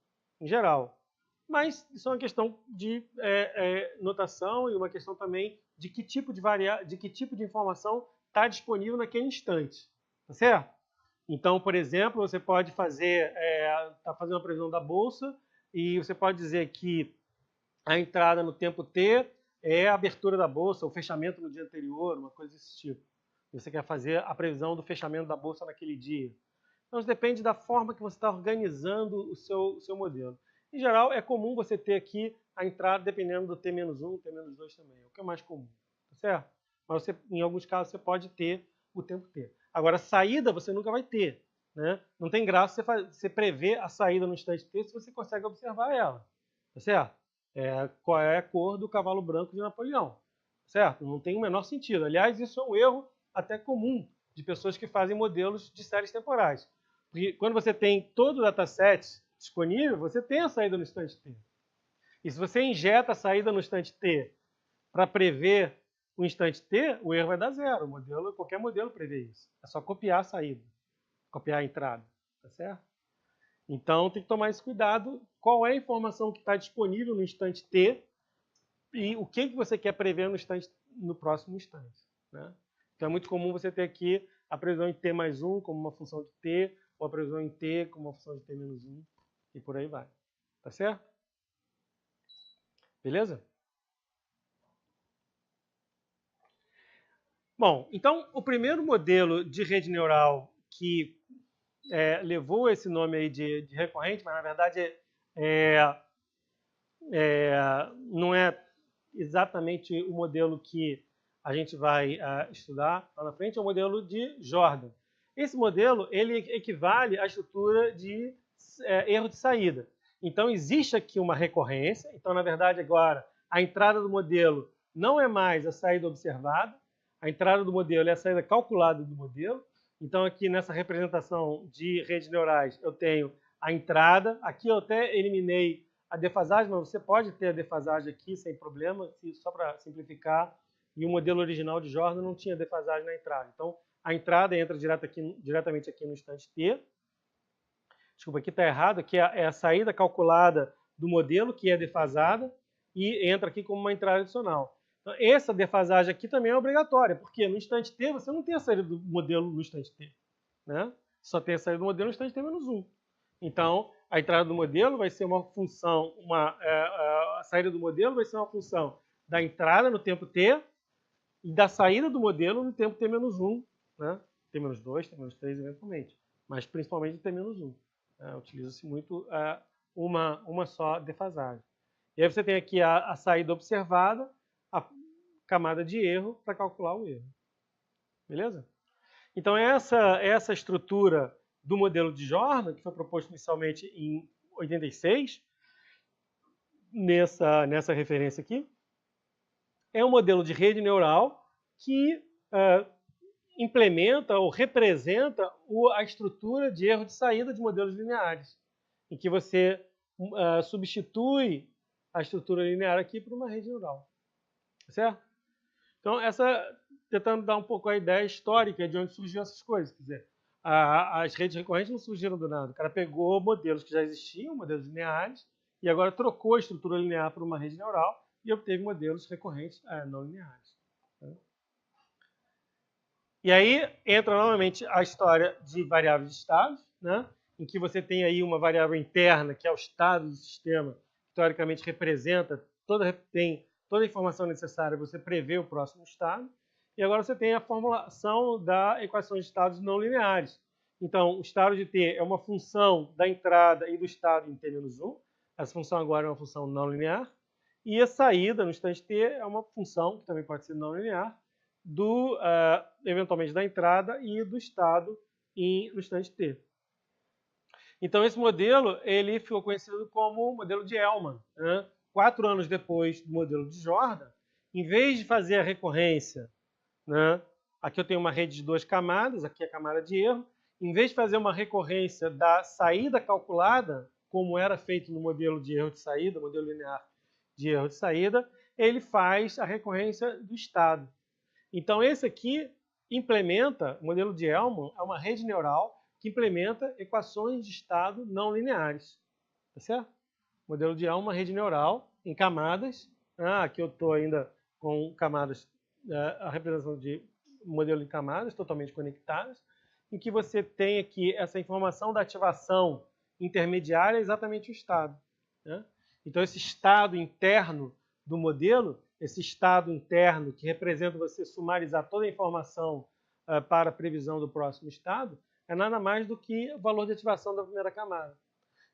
em geral. Mas isso é uma questão de notação e uma questão também de que tipo de informação está disponível naquele instante. Tá certo? Então, por exemplo, você pode fazer, está fazendo uma previsão da bolsa e você pode dizer que a entrada no tempo T é a abertura da bolsa, o fechamento no dia anterior, uma coisa desse tipo. Você quer fazer a previsão do fechamento da bolsa naquele dia. Então, isso depende da forma que você está organizando o seu modelo. Em geral, é comum você ter aqui a entrada dependendo do T-1, T-2 também, o que é mais comum, tá certo? Mas em alguns casos você pode ter o tempo T. Agora, saída você nunca vai ter, né? Não tem graça você prever a saída no instante T se você consegue observar ela, tá certo? Qual é a cor do cavalo branco de Napoleão, certo? Não tem o menor sentido. Aliás, isso é um erro até comum de pessoas que fazem modelos de séries temporais. Porque quando você tem todo o dataset disponível, você tem a saída no instante T. E se você injeta a saída no instante T para prever o instante T, o erro vai dar zero. Qualquer modelo prevê isso. É só copiar a saída, copiar a entrada, tá certo? Então tem que tomar esse cuidado. Qual é a informação que está disponível no instante T e o que você quer prever no próximo instante, né? Então é muito comum você ter aqui a previsão em T+1 como uma função de T, ou a previsão em T como uma função de T-1, e por aí vai. Tá certo? Beleza? Bom, então o primeiro modelo de rede neural que levou esse nome aí de recorrente, mas na verdade não é exatamente o modelo que a gente vai estudar lá na frente, é o modelo de Jordan. Esse modelo ele equivale à estrutura de erro de saída. Então, existe aqui uma recorrência. Então, na verdade, agora, a entrada do modelo não é mais a saída observada. A entrada do modelo é a saída calculada do modelo. Então, aqui nessa representação de redes neurais, eu tenho a entrada. Aqui eu até eliminei a defasagem, mas você pode ter a defasagem aqui sem problema, só para simplificar. E o modelo original de Jordan não tinha defasagem na entrada. Então, a entrada entra diretamente aqui no instante T. Desculpa, aqui está errado. Aqui é a saída calculada do modelo, que é defasada, e entra aqui como uma entrada adicional. Então, essa defasagem aqui também é obrigatória, porque no instante T você não tem a saída do modelo no instante T, né? Só tem a saída do modelo no instante T-1. Então, a entrada do modelo vai ser uma função, a saída do modelo vai ser uma função da entrada no tempo T e da saída do modelo no tempo T-1, né? T-2, T-3 eventualmente, mas principalmente T-1. Utiliza-se muito uma só defasagem. E aí você tem aqui a saída observada, a camada de erro para calcular o erro. Beleza? Então essa estrutura do modelo de Jordan, que foi proposto inicialmente em 86, nessa referência aqui, é um modelo de rede neural que implementa ou representa a estrutura de erro de saída de modelos lineares, em que você substitui a estrutura linear aqui por uma rede neural. Certo? Então, tentando dar um pouco a ideia histórica de onde surgiu essas coisas. Quer dizer, as redes recorrentes não surgiram do nada. O cara pegou modelos que já existiam, modelos lineares, e agora trocou a estrutura linear por uma rede neural e obteve modelos recorrentes não lineares. E aí entra novamente a história de variáveis de estados, né? Em que você tem aí uma variável interna, que é o estado do sistema, que teoricamente representa, tem toda a informação necessária para você prever o próximo estado. E agora você tem a formulação da equação de estados não lineares. Então, o estado de T é uma função da entrada e do estado em T-1. Essa função agora é uma função não linear. E a saída no instante T é uma função, que também pode ser não linear, eventualmente da entrada e do estado no instante t. Então, esse modelo ele ficou conhecido como o modelo de Hellman. Né? 4 anos depois do modelo de Jordan, em vez de fazer a recorrência, né? Aqui eu tenho uma rede de 2 camadas, aqui é a camada de erro, em vez de fazer uma recorrência da saída calculada, como era feito no modelo de erro de saída, modelo linear de erro de saída, ele faz a recorrência do estado. Então, esse aqui implementa, o modelo de Hellman é uma rede neural que implementa equações de estado não lineares. Tá certo? O modelo de Hellman é uma rede neural em camadas. Aqui eu estou ainda com camadas, a representação de modelo de camadas totalmente conectadas, em que você tem aqui essa informação da ativação intermediária é exatamente o estado. Né? Então, esse estado interno do modelo, esse estado interno que representa você sumarizar toda a informação para a previsão do próximo estado, é nada mais do que o valor de ativação da primeira camada.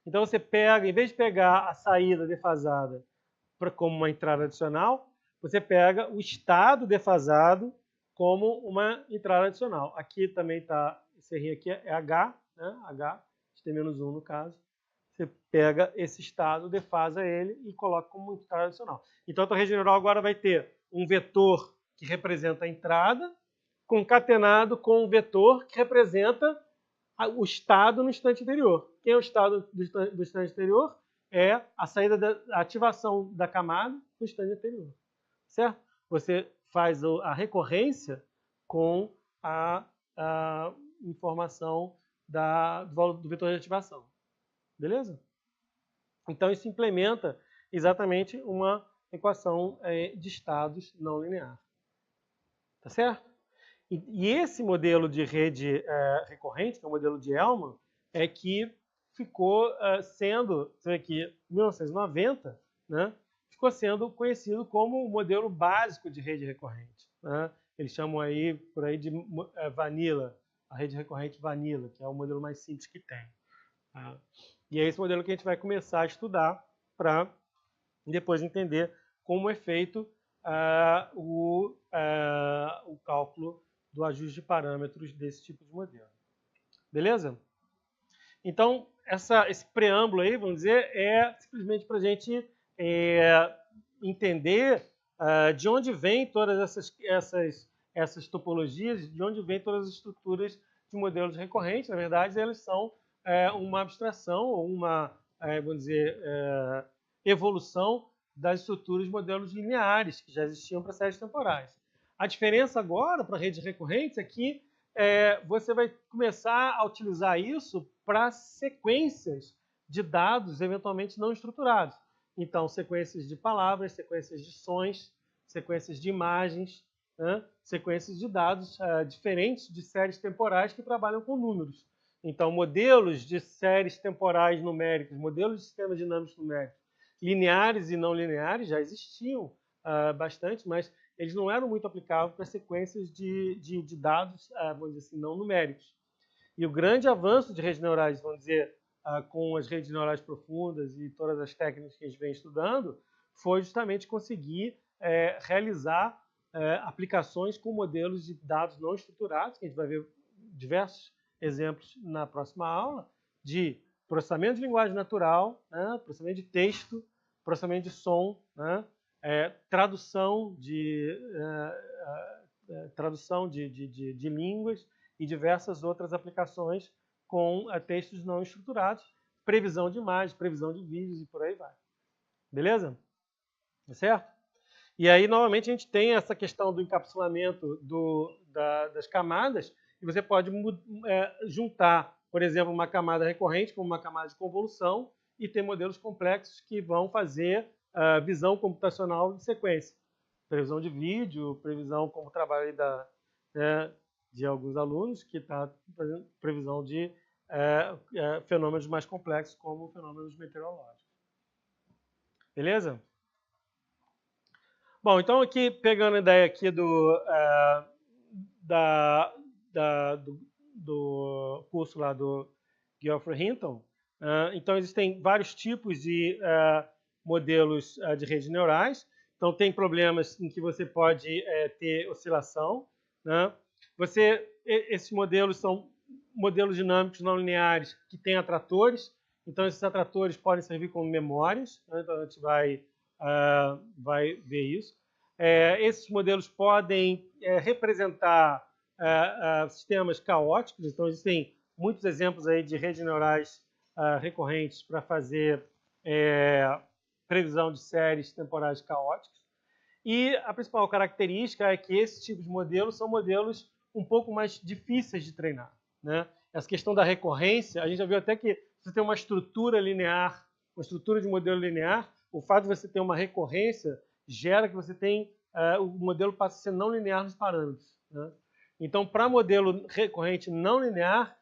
Então, você pega, em vez de pegar a saída defasada como uma entrada adicional, você pega o estado defasado como uma entrada adicional. Aqui também está, esse R aqui é H, né? H, tem menos 1 no caso. Você pega esse estado, defasa ele e coloca como entrada adicional. Então, a tua rede neural agora vai ter um vetor que representa a entrada, concatenado com um vetor que representa o estado no instante anterior. Quem é o estado do instante anterior? É a saída da ativação da camada no instante anterior. Certo? Você faz a recorrência com a informação do vetor de ativação. Beleza? Então, isso implementa exatamente uma equação de estados não linear. Tá certo? E esse modelo de rede recorrente, que é o modelo de Hellman, é que ficou sendo, você vê aqui, em 1990, né, ficou sendo conhecido como o modelo básico de rede recorrente. Né? Eles chamam aí, por aí de Vanilla, a rede recorrente Vanilla, que é o modelo mais simples que tem. Tá? E é esse modelo que a gente vai começar a estudar para depois entender como é feito o cálculo do ajuste de parâmetros desse tipo de modelo. Beleza? Então, esse preâmbulo aí, vamos dizer, é simplesmente para a gente entender de onde vêm todas essas topologias, de onde vêm todas as estruturas de modelos recorrentes. Na verdade, elas são uma abstração ou uma, vamos dizer, evolução das estruturas de modelos lineares que já existiam para séries temporais. A diferença agora para redes recorrentes é que você vai começar a utilizar isso para sequências de dados eventualmente não estruturados. Então, sequências de palavras, sequências de sons, sequências de imagens, né? Sequências de dados diferentes de séries temporais que trabalham com números. Então, modelos de séries temporais numéricas, modelos de sistemas dinâmicos numéricos, lineares e não lineares já existiam bastante, mas eles não eram muito aplicáveis para sequências de dados, vamos dizer assim, não numéricos. E o grande avanço de redes neurais, vamos dizer, com as redes neurais profundas e todas as técnicas que a gente vem estudando, foi justamente conseguir realizar aplicações com modelos de dados não estruturados, que a gente vai ver diversos exemplos na próxima aula, de processamento de linguagem natural, né, processamento de texto, processamento de som, né, tradução de línguas e diversas outras aplicações com textos não estruturados, previsão de imagens, previsão de vídeos e por aí vai. Beleza? Tá certo? E aí, novamente, a gente tem essa questão do encapsulamento das camadas, e você pode juntar, por exemplo, uma camada recorrente com uma camada de convolução e ter modelos complexos que vão fazer visão computacional de sequência. Previsão de vídeo, previsão como trabalho de alguns alunos, que está fazendo previsão de fenômenos mais complexos, como fenômenos meteorológicos. Beleza? Bom, então aqui, pegando a ideia aqui do curso lá do Geoffrey Hinton, então existem vários tipos de modelos de redes neurais. Então tem problemas em que você pode ter oscilação, né? Esses modelos são modelos dinâmicos não lineares que têm atratores. Então, esses atratores podem servir como memórias. Né? Então, a gente vai ver isso. Esses modelos podem representar sistemas caóticos. Então, existem muitos exemplos aí de redes neurais recorrentes para fazer previsão de séries temporais caóticas. E a principal característica é que esses tipos de modelos são modelos um pouco mais difíceis de treinar. Né? Essa questão da recorrência, a gente já viu até que você tem uma estrutura linear, uma estrutura de modelo linear, o fato de você ter uma recorrência gera que você tem, o modelo passa a ser não linear nos parâmetros. Né? Então, para modelo recorrente não linear,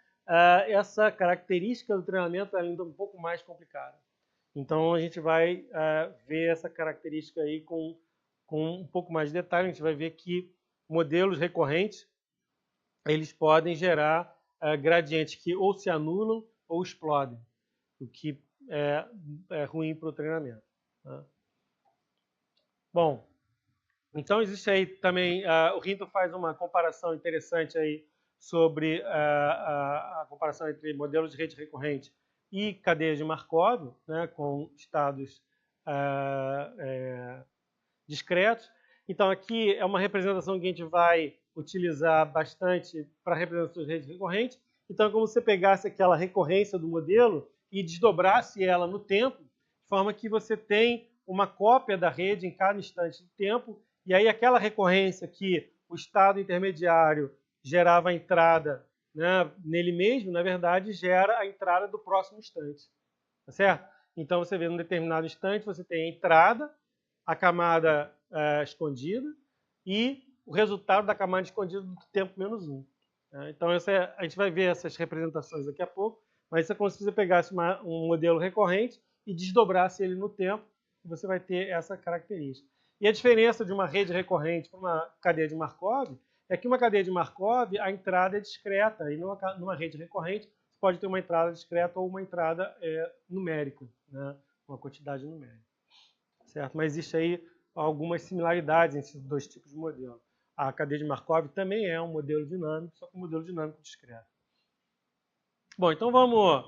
essa característica do treinamento é ainda um pouco mais complicada. Então, a gente vai ver essa característica aí com um pouco mais de detalhe. A gente vai ver que modelos recorrentes eles podem gerar gradientes que ou se anulam ou explodem, o que é ruim para o treinamento. Né? Bom, então existe aí também, o Hinton faz uma comparação interessante aí sobre a comparação entre modelos de rede recorrente e cadeias de Markov, né, com estados discretos. Então aqui é uma representação que a gente vai utilizar bastante para representações de rede recorrente. Então é como se você pegasse aquela recorrência do modelo e desdobrasse ela no tempo, de forma que você tem uma cópia da rede em cada instante de tempo, e aí aquela recorrência que o estado intermediário gerava a entrada, né, nele mesmo, na verdade, gera a entrada do próximo instante. Tá certo? Então você vê num determinado instante, você tem a entrada, a camada escondida e o resultado da camada escondida do tempo menos 1. Então, a gente vai ver essas representações daqui a pouco, mas isso é como se você pegasse um modelo recorrente e desdobrasse ele no tempo, e você vai ter essa característica. E a diferença de uma rede recorrente para uma cadeia de Markov é que uma cadeia de Markov, a entrada é discreta, e numa rede recorrente, você pode ter uma entrada discreta ou uma entrada numérica, né? Uma quantidade numérica. Certo? Mas existe aí algumas similaridades entre esses dois tipos de modelo. A cadeia de Markov também é um modelo dinâmico, só que um modelo dinâmico discreto. Bom, então vamos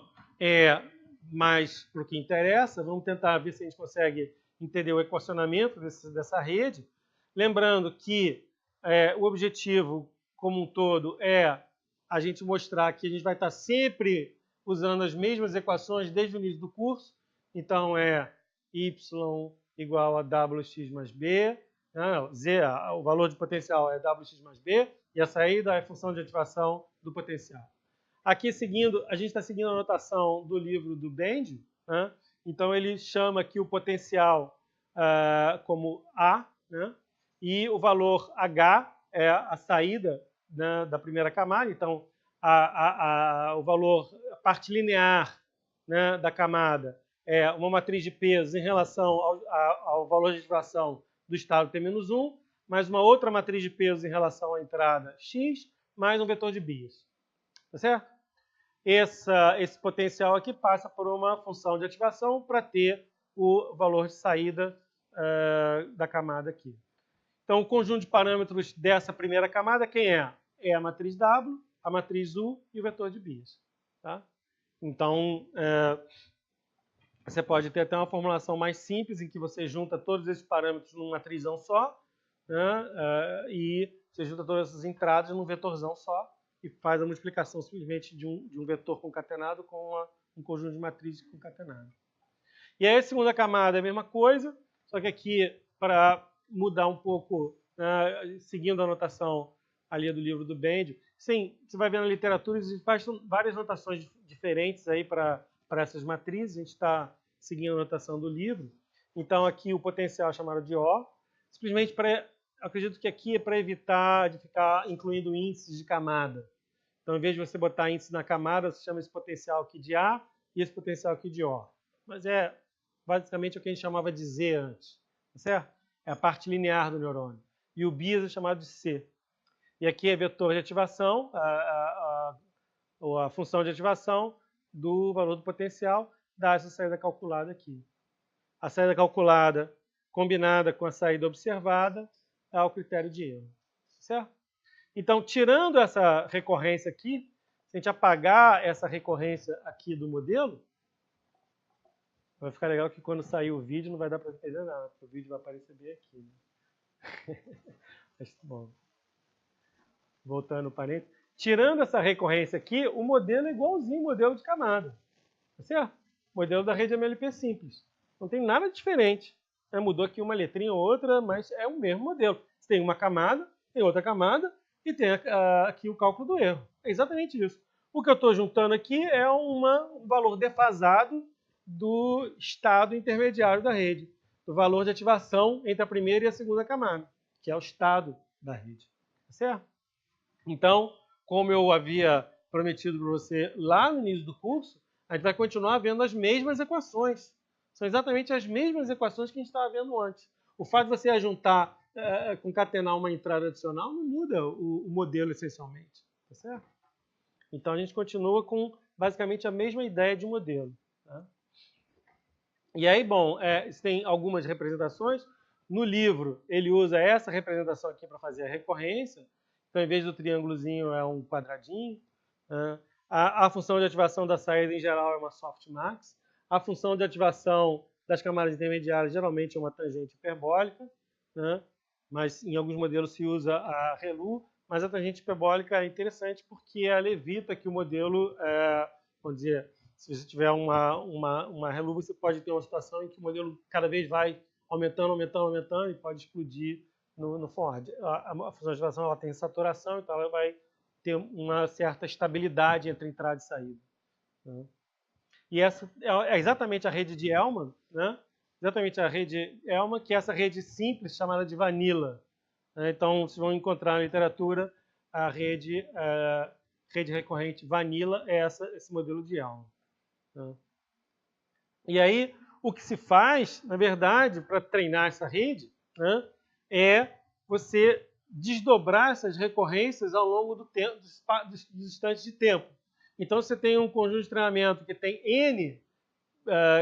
mais para o que interessa. Vamos tentar ver se a gente consegue entender o equacionamento dessa rede. Lembrando que o objetivo como um todo é a gente mostrar que a gente vai estar sempre usando as mesmas equações desde o início do curso. Então, y igual a wx mais b, z, o valor de potencial é wx mais b, e a saída é a função de ativação do potencial. Aqui, a gente está seguindo a notação do livro do Bend, né? Então ele chama aqui o potencial como A, né? E o valor H é a saída, né, da primeira camada. Então, o valor, a parte linear, né, da camada é uma matriz de pesos em relação ao valor de ativação do estado T-1, mais uma outra matriz de pesos em relação à entrada x, mais um vetor de bias. Tá certo? Esse potencial aqui passa por uma função de ativação para ter o valor de saída da camada aqui. Então, o conjunto de parâmetros dessa primeira camada, quem é? É a matriz W, a matriz U e o vetor de bias. Tá? Então, você pode ter até uma formulação mais simples, em que você junta todos esses parâmetros numa matrizão só, né? E você junta todas essas entradas num vetorzão só, e faz a multiplicação simplesmente de um vetor concatenado com um conjunto de matrizes concatenadas. E aí a segunda camada é a mesma coisa, só que aqui, para mudar um pouco, né, seguindo a notação ali do livro do Bend, sim, você vai ver na literatura, existe várias notações diferentes aí para essas matrizes. A gente está seguindo a notação do livro. Então aqui o potencial é chamado de O, simplesmente acredito que aqui é para evitar de ficar incluindo índices de camada. Então, em vez de você botar índice na camada, você chama esse potencial aqui de A e esse potencial aqui de O. Mas é basicamente o que a gente chamava de Z antes. Tá certo? É a parte linear do neurônio. E o bias é chamado de C. E aqui é vetor de ativação, a função de ativação do valor do potencial, dá essa saída calculada aqui. A saída calculada combinada com a saída observada é o critério de erro. Certo? Então, tirando essa recorrência aqui, se a gente apagar essa recorrência aqui do modelo, vai ficar legal que quando sair o vídeo não vai dar para entender nada, porque o vídeo vai aparecer bem aqui. Né? Mas, bom, voltando para parênteses. Tirando essa recorrência aqui, o modelo é igualzinho ao modelo de camada. Tá certo? Modelo da rede MLP simples. Não tem nada diferente. Mudou aqui uma letrinha ou outra, mas é o mesmo modelo. Você tem uma camada, tem outra camada e tem aqui o cálculo do erro. É exatamente isso. O que eu estou juntando aqui é um valor defasado do estado intermediário da rede, do valor de ativação entre a primeira e a segunda camada, que é o estado da rede. Tá certo? Então, como eu havia prometido para você lá no início do curso, a gente vai continuar vendo as mesmas equações. São exatamente as mesmas equações que a gente estava vendo antes. O fato de você juntar, concatenar uma entrada adicional não muda o modelo essencialmente. Tá certo? Então a gente continua com basicamente a mesma ideia de modelo. Tá? E aí, bom, tem algumas representações. No livro, ele usa essa representação aqui para fazer a recorrência. Então, em vez do triângulozinho, é um quadradinho. Né? A função de ativação da saída, em geral, é uma softmax. A função de ativação das camadas intermediárias, geralmente, é uma tangente hiperbólica. Né? Mas, em alguns modelos, se usa a ReLU. Mas a tangente hiperbólica é interessante porque ela evita que o modelo, vamos dizer, se você tiver uma ReLU, você pode ter uma situação em que o modelo cada vez vai aumentando e pode explodir no Ford. A função de ativação ela tem saturação, então ela vai ter uma certa estabilidade entre entrada e saída. Né? E essa é exatamente a rede de Hellman, né? Exatamente a rede Hellman, que é essa rede simples chamada de Vanilla. Né? Então, vocês vão encontrar na literatura a rede recorrente Vanilla é esse modelo de Hellman. Né? E aí, o que se faz, na verdade, para treinar essa rede, né, é você desdobrar essas recorrências ao longo do tempo, dos instantes de tempo. Então, você tem um conjunto de treinamento que tem N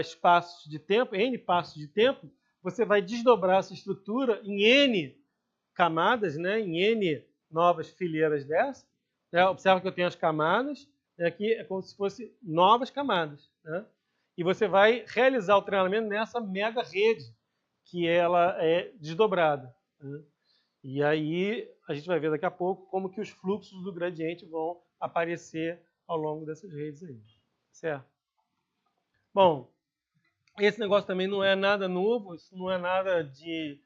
espaços de tempo, N passos de tempo, você vai desdobrar essa estrutura em N camadas, né, em N novas fileiras dessa. Né? Observa que eu tenho as camadas, né, aqui é como se fossem novas camadas. Né? E você vai realizar o treinamento nessa mega rede, que ela é desdobrada. Né? E aí a gente vai ver daqui a pouco como que os fluxos do gradiente vão aparecer ao longo dessas redes aí. Certo? Bom, esse negócio também não é nada novo, isso não é nada de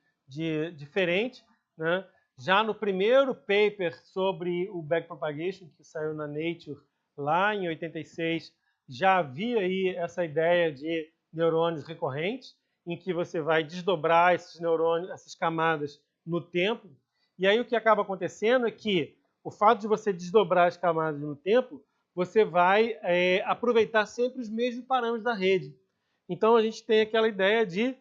diferente. Né? Já no primeiro paper sobre o backpropagation, que saiu na Nature lá em 86, já havia aí essa ideia de neurônios recorrentes, em que você vai desdobrar esses neurônios, essas camadas no tempo. E aí o que acaba acontecendo é que o fato de você desdobrar as camadas no tempo, você vai aproveitar sempre os mesmos parâmetros da rede. Então a gente tem aquela ideia de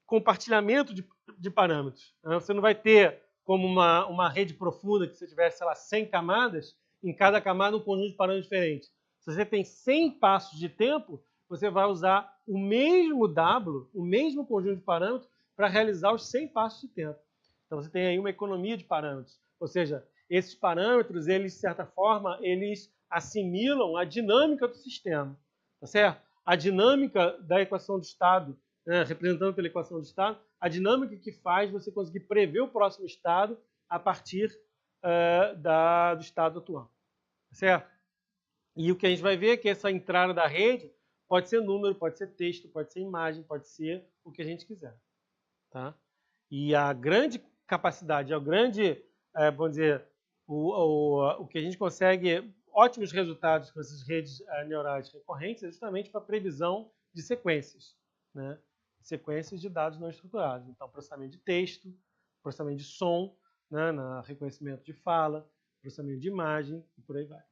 compartilhamento de parâmetros. Você não vai ter como uma rede profunda que você tivesse, sei lá, 100 camadas, em cada camada um conjunto de parâmetros diferentes. Se você tem 100 passos de tempo, você vai usar o mesmo W, o mesmo conjunto de parâmetros, para realizar os 100 passos de tempo. Então você tem aí uma economia de parâmetros. Ou seja, esses parâmetros, eles, de certa forma, eles assimilam a dinâmica do sistema. Tá certo? A dinâmica da equação do estado, né, representando pela equação do estado, a dinâmica que faz você conseguir prever o próximo estado a partir do estado atual. Tá certo? E o que a gente vai ver é que essa entrada da rede pode ser número, pode ser texto, pode ser imagem, pode ser o que a gente quiser. Tá? E a grande capacidade, a grande, vamos dizer, o que a gente consegue, ótimos resultados com essas redes neurais recorrentes, é justamente para previsão de sequências. Né? Sequências de dados não estruturados. Então, processamento de texto, processamento de som, né, reconhecimento de fala, processamento de imagem e por aí vai.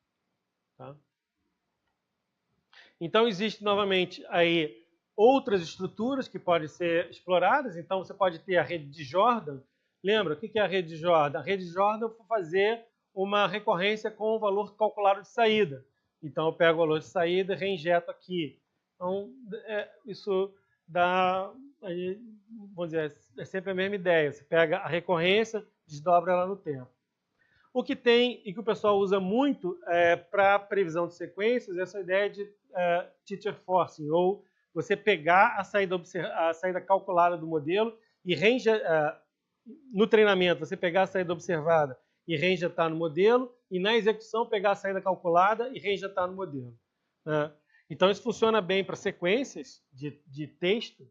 Tá? Então, existe novamente aí outras estruturas que podem ser exploradas. Então, você pode ter a rede de Jordan. Lembra, o que é a rede de Jordan? A rede de Jordan eu vou fazer uma recorrência com o valor calculado de saída. Então, eu pego o valor de saída e reinjeto aqui. Então, isso dá, vamos dizer, é sempre a mesma ideia. Você pega a recorrência, desdobra ela no tempo. O que tem e que o pessoal usa muito para previsão de sequências é essa ideia de teacher forcing, ou você pegar a saída calculada do modelo e no treinamento você pegar a saída observada e reinjetar no modelo, e na execução pegar a saída calculada e reinjetar no modelo. Né? Então isso funciona bem para sequências de texto,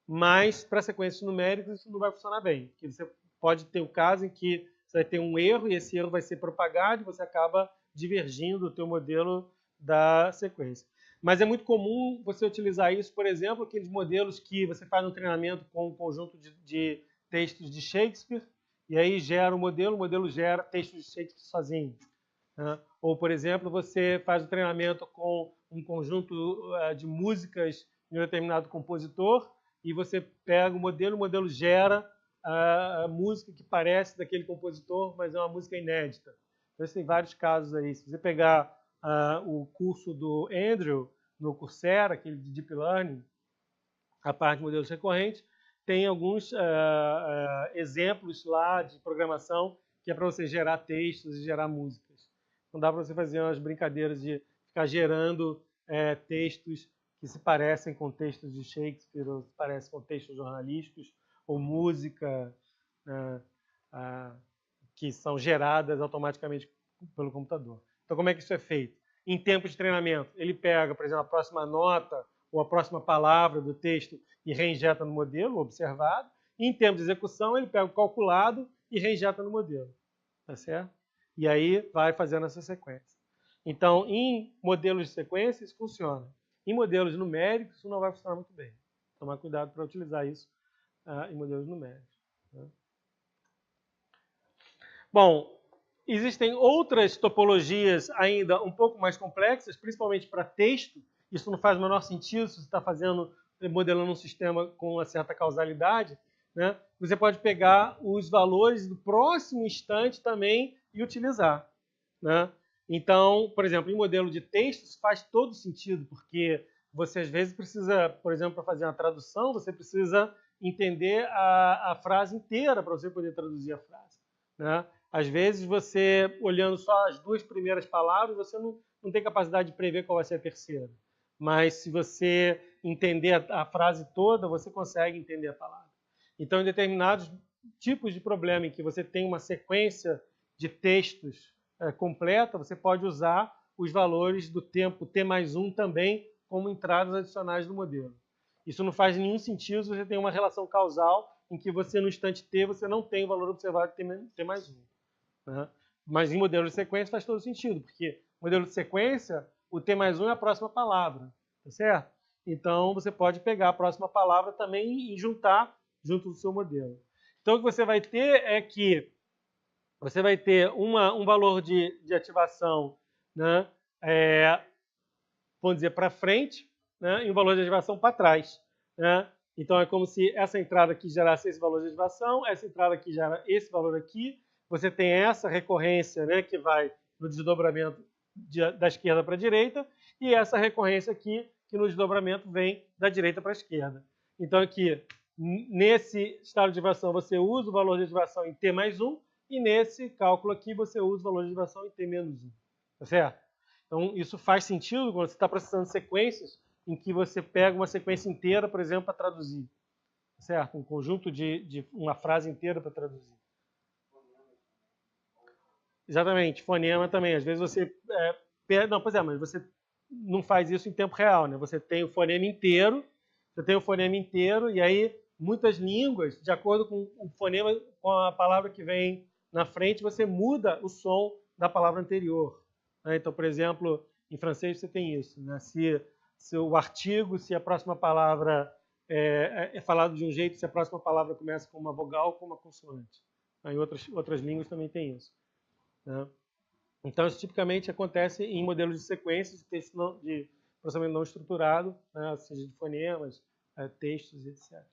mas para sequências numéricas isso não vai funcionar bem. Porque você pode ter o caso em que você vai ter um erro e esse erro vai ser propagado e você acaba divergindo o teu modelo da sequência. Mas é muito comum você utilizar isso, por exemplo, aqueles modelos que você faz no treinamento com um conjunto de textos de Shakespeare, e aí gera o modelo gera textos de Shakespeare sozinho. Né? Ou, por exemplo, você faz o treinamento com um conjunto de músicas de um determinado compositor, e você pega o modelo gera a música que parece daquele compositor, mas é uma música inédita. Então, tem vários casos aí. Se você pegar o curso do Andrew no Coursera, aquele de Deep Learning, a parte de modelos recorrentes, tem alguns exemplos lá de programação que é para você gerar textos e gerar músicas. Então dá para você fazer umas brincadeiras de ficar gerando textos que se parecem com textos de Shakespeare, ou se parecem com textos jornalísticos, ou música que são geradas automaticamente pelo computador. Então como é que isso é feito? Em tempo de treinamento, ele pega, por exemplo, a próxima nota ou a próxima palavra do texto e reinjeta no modelo observado. E em tempo de execução, ele pega o calculado e reinjeta no modelo. Tá certo? E aí vai fazendo essa sequência. Então, em modelos de sequência, isso funciona. Em modelos numéricos, isso não vai funcionar muito bem. Tomar cuidado para utilizar isso em modelos numéricos. Né? Bom, existem outras topologias ainda um pouco mais complexas, principalmente para texto. Isso não faz o menor sentido se você está modelando um sistema com uma certa causalidade. Né? Você pode pegar os valores do próximo instante também e utilizar. Né? Então, por exemplo, em modelo de texto, isso faz todo sentido, porque você às vezes precisa, por exemplo, para fazer uma tradução, você precisa entender a frase inteira para você poder traduzir a frase. Né? Às vezes, você, olhando só as duas primeiras palavras, você não tem capacidade de prever qual vai ser a terceira. Mas, se você entender a frase toda, você consegue entender a palavra. Então, em determinados tipos de problema em que você tem uma sequência de textos completa, você pode usar os valores do tempo T+1 também como entradas adicionais do modelo. Isso não faz nenhum sentido se você tem uma relação causal em que você, no instante T, você não tem o valor observado de T+1. Né? Mas em modelo de sequência faz todo sentido, porque modelo de sequência, o T+1 é a próxima palavra, tá certo? Então, você pode pegar a próxima palavra também e juntar junto do seu modelo. Então, o que você vai ter é que você vai ter um valor de ativação, né, vamos dizer, para frente, né, e um valor de ativação para trás. Né? Então, é como se essa entrada aqui gerasse esse valor de ativação, essa entrada aqui gera esse valor aqui. Você tem essa recorrência, né, que vai no desdobramento da esquerda para a direita, e essa recorrência aqui, que no desdobramento vem da direita para a esquerda. Então, aqui, nesse estado de ativação, você usa o valor de ativação em T+1, e nesse cálculo aqui, você usa o valor de ativação em T-1. Tá certo? Então, isso faz sentido quando você está processando sequências em que você pega uma sequência inteira, por exemplo, para traduzir. Tá certo? Um conjunto de uma frase inteira para traduzir. Exatamente, fonema também. Às vezes você... não, pois é, mas você não faz isso em tempo real, né? Você tem o fonema inteiro, e aí muitas línguas, de acordo com o fonema, com a palavra que vem na frente, você muda o som da palavra anterior. Né? Então, por exemplo, em francês você tem isso. Né? Se o artigo, se a próxima palavra é falado de um jeito, se a próxima palavra começa com uma vogal ou com uma consoante. Em outras línguas também tem isso. Né? Então, isso tipicamente acontece em modelos de sequências de processamento não estruturado, né? Ou seja, de fonemas, textos, etc.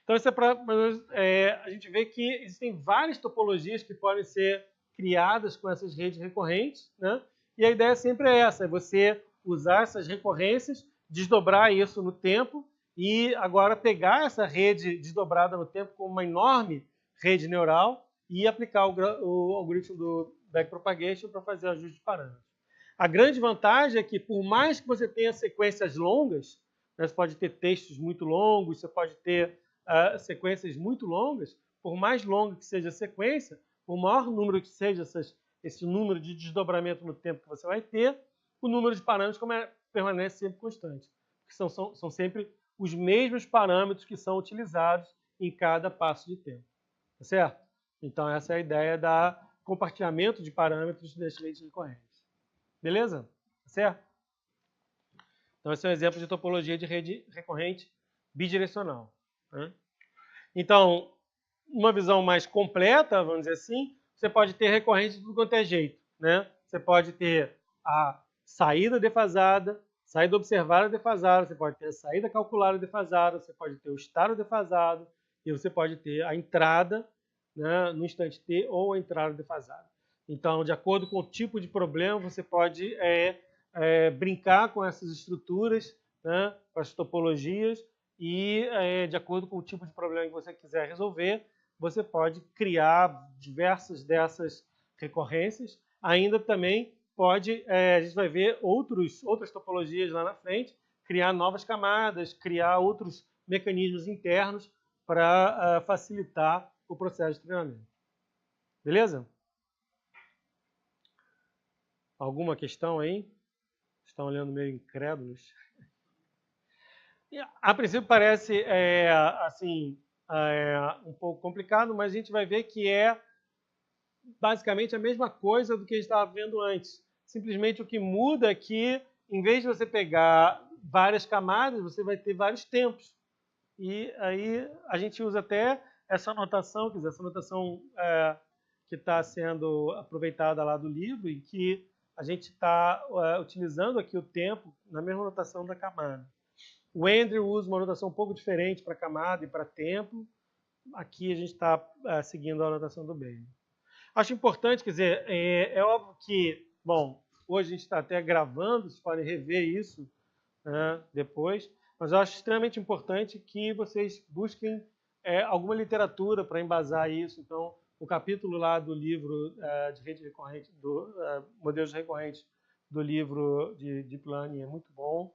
Então, isso a gente vê que existem várias topologias que podem ser criadas com essas redes recorrentes, né? E a ideia sempre é essa, é você usar essas recorrências, desdobrar isso no tempo e agora pegar essa rede desdobrada no tempo como uma enorme rede neural e aplicar o algoritmo do backpropagation para fazer ajuste de parâmetros. A grande vantagem é que, por mais que você tenha sequências longas, né, você pode ter textos muito longos, você pode ter sequências muito longas, por mais longa que seja a sequência, por maior número que seja esse número de desdobramento no tempo que você vai ter, o número de parâmetros permanece sempre constante. Porque são sempre os mesmos parâmetros que são utilizados em cada passo de tempo. Tá certo? Então, essa é a ideia do compartilhamento de parâmetros das redes recorrentes. Beleza? Tá certo? Então, esse é um exemplo de topologia de rede recorrente bidirecional. Né? Então, uma visão mais completa, vamos dizer assim, você pode ter recorrente de tudo quanto é jeito. Né? Você pode ter a saída defasada, saída observada defasada, você pode ter a saída calculada defasada, você pode ter o estado defasado, e você pode ter a entrada, né, no instante T ou a entrada defasada. Então, de acordo com o tipo de problema, você pode brincar com essas estruturas, né, com as topologias, e de acordo com o tipo de problema que você quiser resolver, você pode criar diversas dessas recorrências. Ainda também pode, a gente vai ver outras topologias lá na frente, criar novas camadas, criar outros mecanismos internos para facilitar o processo de treinamento. Beleza? Alguma questão aí? Estão olhando meio incrédulos. A princípio parece um pouco complicado, mas a gente vai ver que é basicamente a mesma coisa do que a gente estava vendo antes. Simplesmente o que muda é que, em vez de você pegar várias camadas, você vai ter vários tempos. E aí a gente usa até essa notação, quer dizer, essa notação que está sendo aproveitada lá do livro, e que a gente está utilizando aqui o tempo na mesma notação da camada. O Andrew usa uma notação um pouco diferente para camada e para tempo. Aqui a gente está seguindo a notação do Bailey. Acho importante, quer dizer, é óbvio que, bom, hoje a gente está até gravando, vocês podem rever isso, né, depois, mas eu acho extremamente importante que vocês busquem alguma literatura para embasar isso. Então, o capítulo lá do livro de rede recorrente, modelos recorrentes do livro de Deep Learning é muito bom.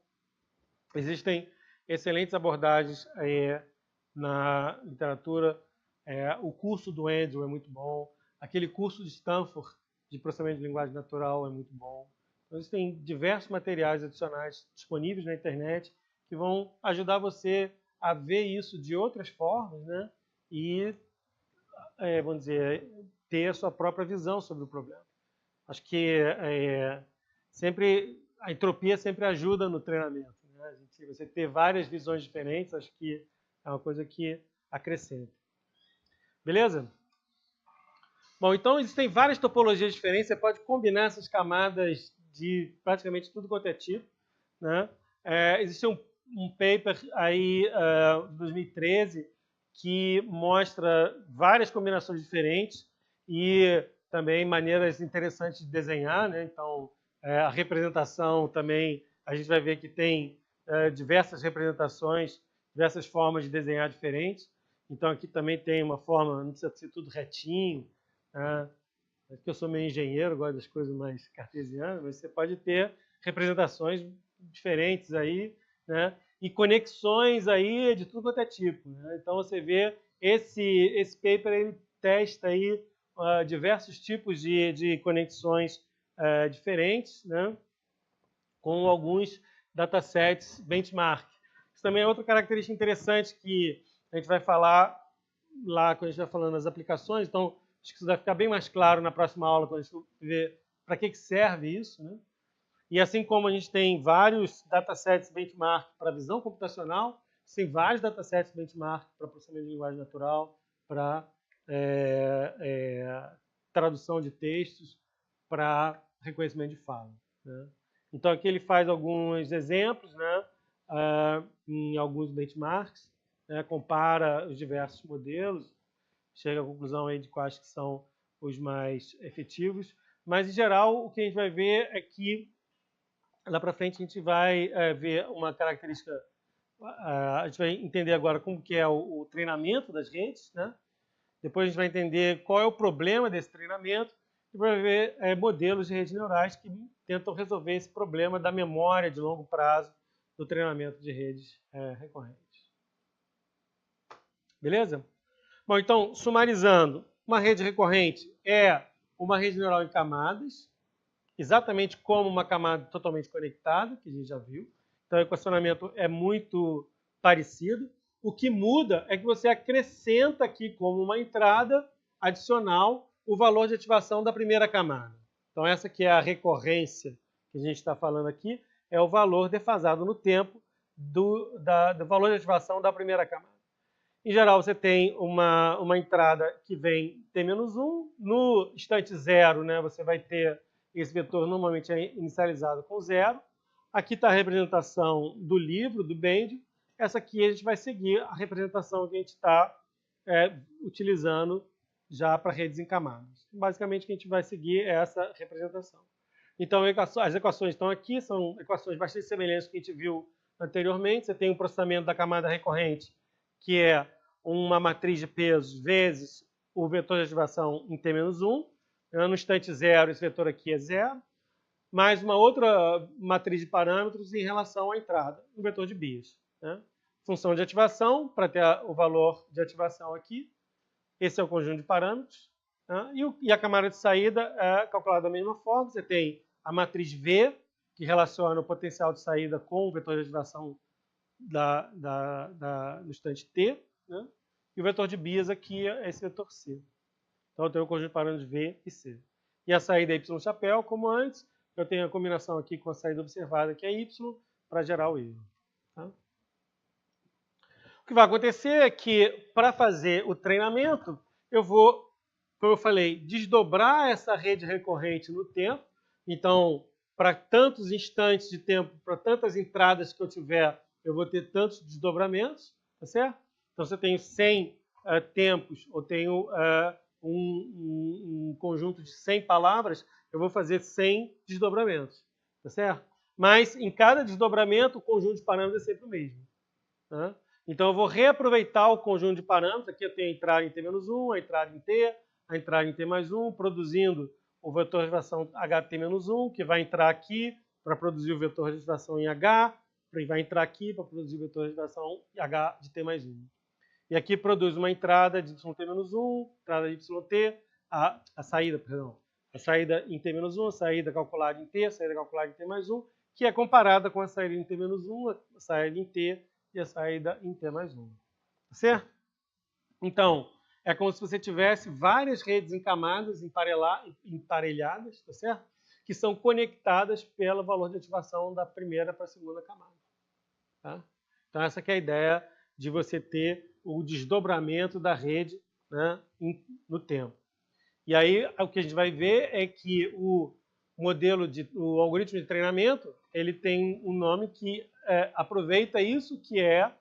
Existem excelentes abordagens na literatura. O curso do Andrew é muito bom. Aquele curso de Stanford de processamento de linguagem natural é muito bom. Então, existem diversos materiais adicionais disponíveis na internet que vão ajudar você a ver isso de outras formas, né? E, vamos dizer, ter a sua própria visão sobre o problema. Acho que sempre a entropia sempre ajuda no treinamento. Né? Você ter várias visões diferentes, acho que é uma coisa que acrescenta. Beleza? Bom, então existem várias topologias diferentes, você pode combinar essas camadas de praticamente tudo quanto é tipo. Né? Existe um paper aí de 2013 que mostra várias combinações diferentes e também maneiras interessantes de desenhar. Né? Então, a representação também, a gente vai ver que tem diversas representações, diversas formas de desenhar diferentes. Então, aqui também tem uma forma, não precisa ser tudo retinho. Porque eu sou meio engenheiro, gosto das coisas mais cartesianas, mas você pode ter representações diferentes aí, né? E conexões aí de tudo quanto é tipo. Né? Então você vê esse paper, ele testa aí diversos tipos de conexões diferentes, né? Com alguns datasets benchmark. Isso também é outra característica interessante que a gente vai falar lá quando a gente vai falando das aplicações. Então, acho que isso vai ficar bem mais claro na próxima aula, quando a gente ver para que serve isso. Né? E assim como a gente tem vários datasets benchmark para visão computacional, tem vários datasets benchmark para processamento de linguagem natural, para tradução de textos, para reconhecimento de fala. Né? Então, aqui ele faz alguns exemplos, né, em alguns benchmarks, né, compara os diversos modelos, chega à conclusão aí de quais que são os mais efetivos. Mas, em geral, o que a gente vai ver é que, lá para frente, a gente vai ver uma característica, a gente vai entender agora como que é o treinamento das redes, né? Depois a gente vai entender qual é o problema desse treinamento e vai ver modelos de redes neurais que tentam resolver esse problema da memória de longo prazo do treinamento de redes recorrentes. Beleza? Bom, então, sumarizando, uma rede recorrente é uma rede neural em camadas, exatamente como uma camada totalmente conectada, que a gente já viu. Então, o equacionamento é muito parecido. O que muda é que você acrescenta aqui como uma entrada adicional o valor de ativação da primeira camada. Então, essa que é a recorrência que a gente está falando aqui, é o valor defasado no tempo do valor de ativação da primeira camada. Em geral, você tem uma entrada que vem t-1. No instante zero, né, você vai ter esse vetor normalmente inicializado com 0. Aqui está a representação do livro, do Bend. Essa aqui a gente vai seguir a representação que a gente está utilizando já para redes em camadas. Basicamente, o que a gente vai seguir é essa representação. Então, as equações estão aqui, são equações bastante semelhantes ao que a gente viu anteriormente. Você tem um processamento da camada recorrente, que é uma matriz de pesos vezes o vetor de ativação em t-1. No instante zero, esse vetor aqui é 0. Mais uma outra matriz de parâmetros em relação à entrada, um vetor de bias. Né? Função de ativação, para ter o valor de ativação aqui. Esse é o conjunto de parâmetros. Né? E a camada de saída é calculada da mesma forma. Você tem a matriz V, que relaciona o potencial de saída com o vetor de ativação do instante T. Né? E o vetor de bias aqui é esse vetor C. Então eu tenho o conjunto de parâmetros V e C. E a saída é Y chapéu, como antes. Eu tenho a combinação aqui com a saída observada, que é Y, para gerar o erro. Tá? O que vai acontecer é que, para fazer o treinamento, eu vou, como eu falei, desdobrar essa rede recorrente no tempo. Então, para tantos instantes de tempo, para tantas entradas que eu tiver, eu vou ter tantos desdobramentos, tá certo? Então, se eu tenho 100 tempos, ou tenho um conjunto de 100 palavras, eu vou fazer 100 desdobramentos, tá certo? Mas, em cada desdobramento, o conjunto de parâmetros é sempre o mesmo. Tá? Então, eu vou reaproveitar o conjunto de parâmetros. Aqui eu tenho a entrada em t-1, a entrada em t, a entrada em t+1, produzindo o vetor de ativação ht-1, que vai entrar aqui para produzir o vetor de ativação em h, e vai entrar aqui para produzir o vetor de ativação em h de t+1. E aqui produz uma entrada de yt-1, entrada de yt, a saída, perdão, a saída em t-1, a saída calculada em t, a saída calculada em t+1, que é comparada com a saída em t-1, a saída em t e a saída em t+1. Tá certo? Então, é como se você tivesse várias redes em camadas emparelhadas, tá certo? Que são conectadas pelo valor de ativação da primeira para a segunda camada. Tá? Então, essa que é a ideia de você ter o desdobramento da rede, né, no tempo. E aí, o que a gente vai ver é que o algoritmo de treinamento, ele tem um nome que aproveita isso, que é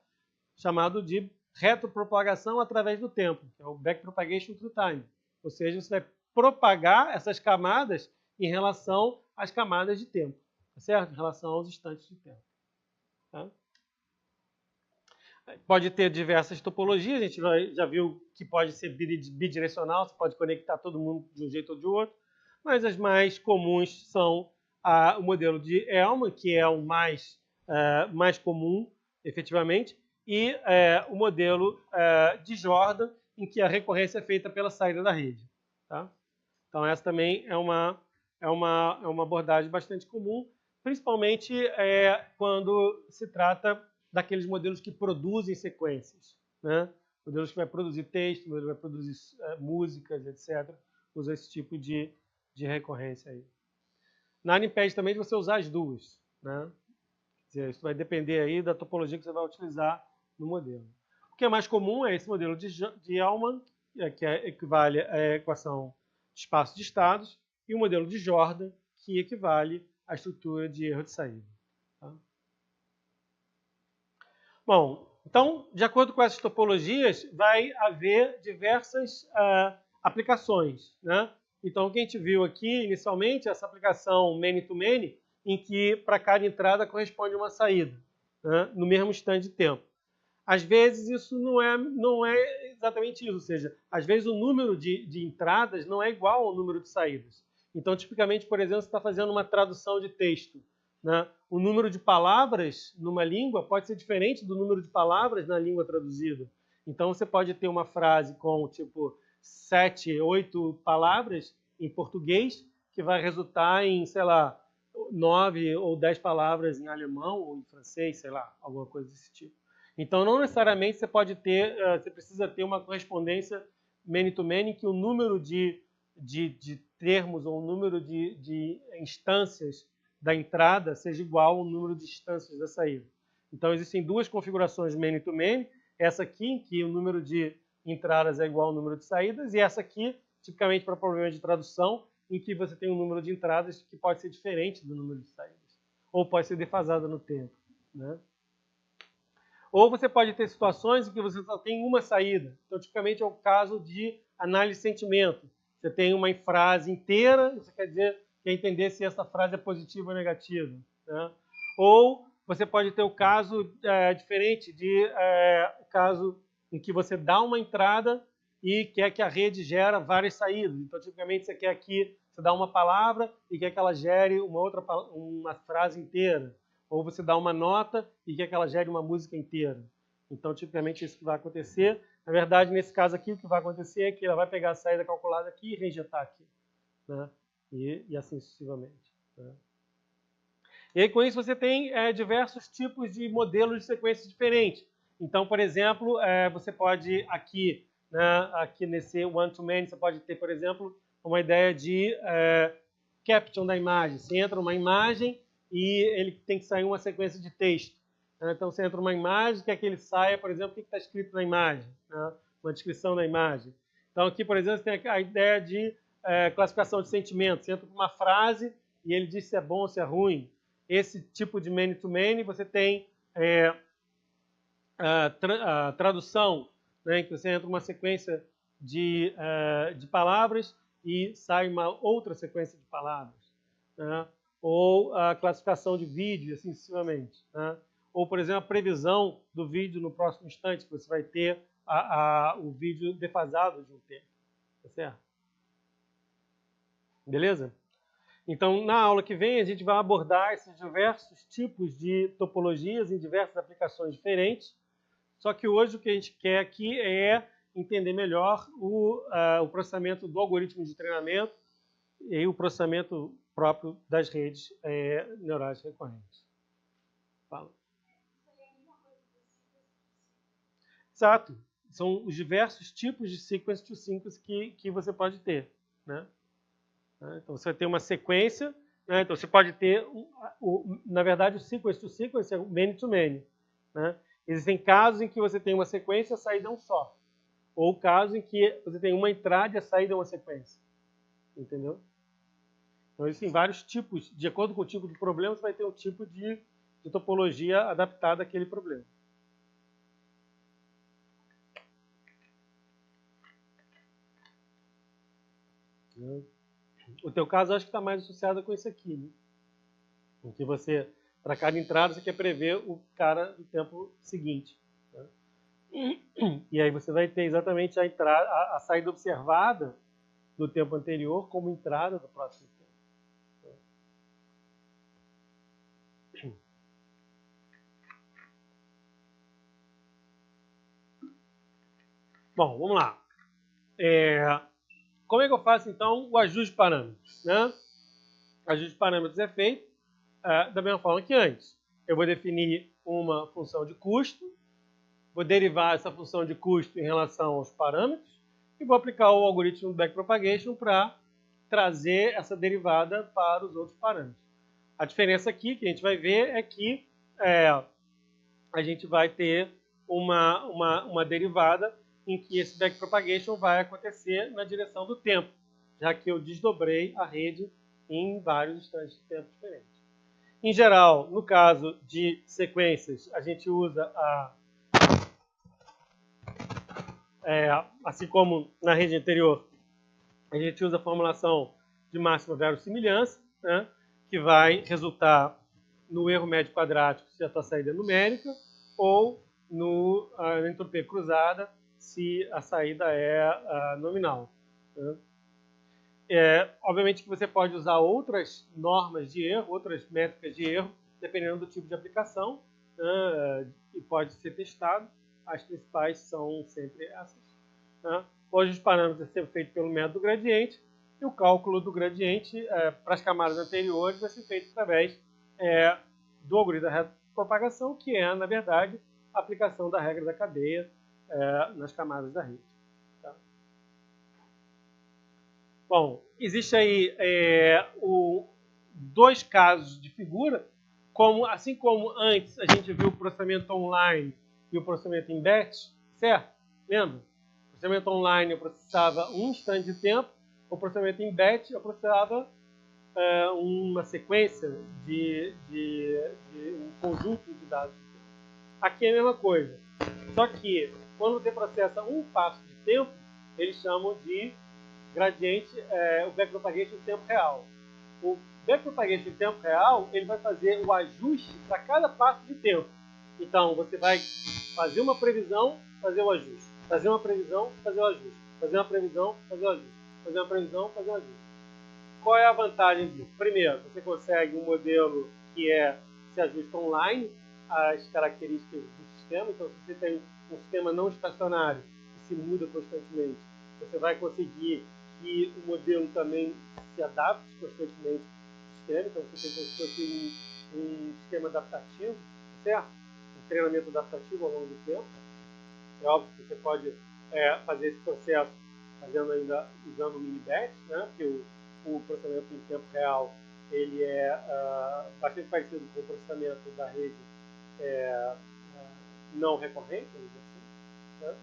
chamado de retropropagação através do tempo, que é o backpropagation through time. Ou seja, você vai propagar essas camadas em relação às camadas de tempo, tá certo? Em relação aos instantes de tempo. Tá? Pode ter diversas topologias, a gente já viu que pode ser bidirecional, você pode conectar todo mundo de um jeito ou de outro, mas as mais comuns são o modelo de Hellman, que é o mais comum, efetivamente, e o modelo de Jordan, em que a recorrência é feita pela saída da rede. Tá? Então, essa também é uma abordagem bastante comum, principalmente quando se trata daqueles modelos que produzem sequências. Né? Modelos que vai produzir texto, modelos que vai produzir músicas, etc. Usa esse tipo de recorrência aí. Nada impede também de você usar as duas. Né? Quer dizer, isso vai depender aí da topologia que você vai utilizar no modelo. O que é mais comum é esse modelo de Hellman, que equivale à equação de espaço de estados, e o modelo de Jordan, que equivale à estrutura de erro de saída. Tá? Bom, então, de acordo com essas topologias, vai haver diversas aplicações. Né? Então, o que a gente viu aqui, inicialmente, essa aplicação many-to-many, em que para cada entrada corresponde uma saída, né? No mesmo instante de tempo. Às vezes isso não é exatamente isso, ou seja, às vezes o número de entradas não é igual ao número de saídas. Então, tipicamente, por exemplo, você está fazendo uma tradução de texto, né? O número de palavras numa língua pode ser diferente do número de palavras na língua traduzida. Então, você pode ter uma frase com, tipo, 7, 8 palavras em português, que vai resultar em, sei lá, 9 ou 10 palavras em alemão ou em francês, sei lá, alguma coisa desse tipo. Então, não necessariamente você pode ter, você precisa ter uma correspondência many-to-many, que o número de termos ou o número de instâncias da entrada seja igual ao número de instâncias da saída. Então, existem duas configurações many-to-many, essa aqui, em que o número de entradas é igual ao número de saídas, e essa aqui, tipicamente para problemas de tradução, em que você tem um número de entradas que pode ser diferente do número de saídas, ou pode ser defasado no tempo, né? Ou você pode ter situações em que você só tem uma saída. Então, tipicamente é o caso de análise de sentimento. Você tem uma frase inteira, você quer entender se essa frase é positiva ou negativa, né? Ou você pode ter o caso diferente de o caso em que você dá uma entrada e quer que a rede gere várias saídas. Então, tipicamente, você quer que você dá uma palavra e quer que ela gere uma frase inteira. Ou você dá uma nota e quer que ela gere uma música inteira. Então, tipicamente, isso que vai acontecer. Na verdade, nesse caso aqui, o que vai acontecer é que ela vai pegar a saída calculada aqui e reinjetar aqui, né? E assim sucessivamente, né? E aí, com isso, você tem diversos tipos de modelos de sequências diferentes. Então, por exemplo, você pode aqui, né, aqui nesse one-to-many, você pode ter, por exemplo, uma ideia de caption da imagem. Você entra numa imagem e ele tem que sair uma sequência de texto. Então, você entra numa imagem, quer que ele saia, por exemplo, o que está escrito na imagem, né? Uma descrição da imagem. Então, aqui, por exemplo, você tem a ideia de classificação de sentimentos. Você entra com uma frase e ele diz se é bom ou se é ruim. Esse tipo de many-to-many, você tem a tradução, né, em que você entra uma sequência de palavras e sai uma outra sequência de palavras, né? Ou a classificação de vídeo, assim sucessivamente, né? Ou, por exemplo, a previsão do vídeo no próximo instante, que você vai ter o vídeo defasado de um tempo. Tá certo? Beleza? Então, na aula que vem, a gente vai abordar esses diversos tipos de topologias em diversas aplicações diferentes. Só que hoje o que a gente quer aqui é entender melhor o processamento do algoritmo de treinamento e o processamento próprio das redes neurais recorrentes. Fala. Exato. São os diversos tipos de sequence to sequence que você pode ter, né? Então, você vai ter uma sequência, né? Então, você pode ter, na verdade, o sequence to sequence é o many to many, né? Existem casos em que você tem uma sequência e a saída é um só. Ou casos em que você tem uma entrada e a saída é uma sequência. Entendeu? Então, existem vários tipos. De acordo com o tipo de problema, você vai ter um tipo de topologia adaptada àquele problema. O teu caso, acho que está mais associado com isso aqui, né? Em que você, para cada entrada, você quer prever o cara do tempo seguinte, né? E aí você vai ter exatamente a saída observada do tempo anterior como entrada do próximo tempo. Bom, vamos lá. Como é que eu faço, então, o ajuste de parâmetros, né? O ajuste de parâmetros é feito da mesma forma que antes. Eu vou definir uma função de custo, vou derivar essa função de custo em relação aos parâmetros e vou aplicar o algoritmo do backpropagation para trazer essa derivada para os outros parâmetros. A diferença aqui que a gente vai ver é que a gente vai ter uma derivada em que esse backpropagation vai acontecer na direção do tempo, já que eu desdobrei a rede em vários instantes de tempo diferentes. Em geral, no caso de sequências, a gente usa assim como na rede anterior, a gente usa a formulação de máxima verossimilhança, né, que vai resultar no erro médio quadrático se a tua saída é numérica, ou na entropia cruzada se a saída é nominal. Né? Obviamente que você pode usar outras normas de erro, outras métricas de erro, dependendo do tipo de aplicação, né? E pode ser testado. As principais são sempre essas. Né? Hoje os parâmetros são feitos pelo método gradiente, e o cálculo do gradiente para as camadas anteriores vai ser feito através do algoritmo da retropropagação, que é, na verdade, a aplicação da regra da cadeia nas camadas da rede. Tá? Bom, existe aí dois casos de figura, assim como antes a gente viu o processamento online e o processamento em batch, certo? Lembra? O processamento online eu processava um instante de tempo, o processamento em batch eu processava uma sequência de um conjunto de dados. Aqui é a mesma coisa, só que quando você processa um passo de tempo, eles chamam de gradiente, o backpropagation em tempo real. O backpropagation em tempo real, ele vai fazer o ajuste para cada passo de tempo. Então, você vai fazer uma previsão, fazer o ajuste. Fazer uma previsão, fazer o ajuste. Fazer uma previsão, fazer o ajuste. Fazer uma previsão, fazer o ajuste. Qual é a vantagem disso? Primeiro, você consegue um modelo que se ajusta online às características do sistema. Então, se você tem um sistema não estacionário que se muda constantemente, você vai conseguir que o modelo também se adapte constantemente ao sistema. Então, você tem como se fosse um sistema adaptativo, certo? Um treinamento adaptativo ao longo do tempo. É óbvio que você pode fazer esse processo usando o mini-batch, né? Porque o processamento em tempo real ele é bastante parecido com o processamento da rede não recorrente, vamos dizer assim, né?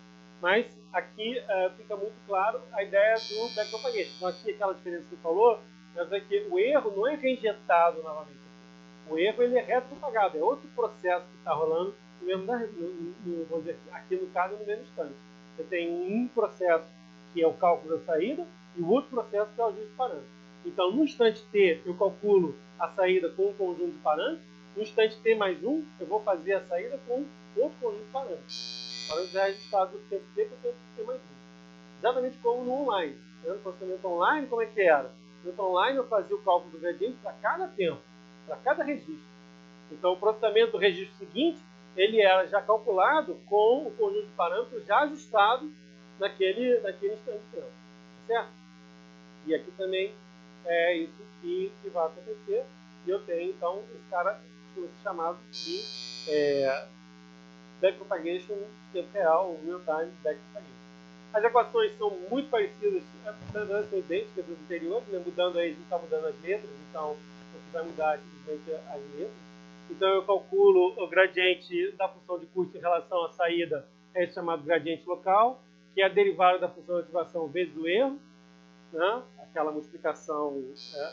Mas aqui fica muito claro a ideia do backpropagation. Então aqui aquela diferença que você falou, é que o erro não é reinjetado novamente. O erro ele é retropagado, é outro processo que está rolando no mesmo vamos dizer, aqui no caso no mesmo instante. Você tem um processo que é o cálculo da saída e o outro processo que é o ajuste de parâmetros. Então, no instante T, eu calculo a saída com um conjunto de parâmetros. No instante T mais um, eu vou fazer a saída com outro conjunto de parâmetros. Parâmetros é resultado do tempo T para o tempo T mais um. Exatamente como no online. No processamento online, como é que era? No online, eu fazia o cálculo do gradiente para cada tempo, para cada registro. Então, o processamento do registro seguinte, ele era já calculado com o conjunto de parâmetros já ajustado naquele instante de tempo. Certo? E aqui também é isso que vai acontecer. E eu tenho, então, esse cara chamado de backpropagation em tempo real, real-time backpropagation. As equações são muito parecidas, são idênticas das anteriores, né? Mudando aí, a gente está mudando as letras, então o que vai mudar é simplesmente as letras. Então eu calculo o gradiente da função de custo em relação à saída, é chamado gradiente local, que é a derivada da função de ativação vezes o erro, né? Aquela multiplicação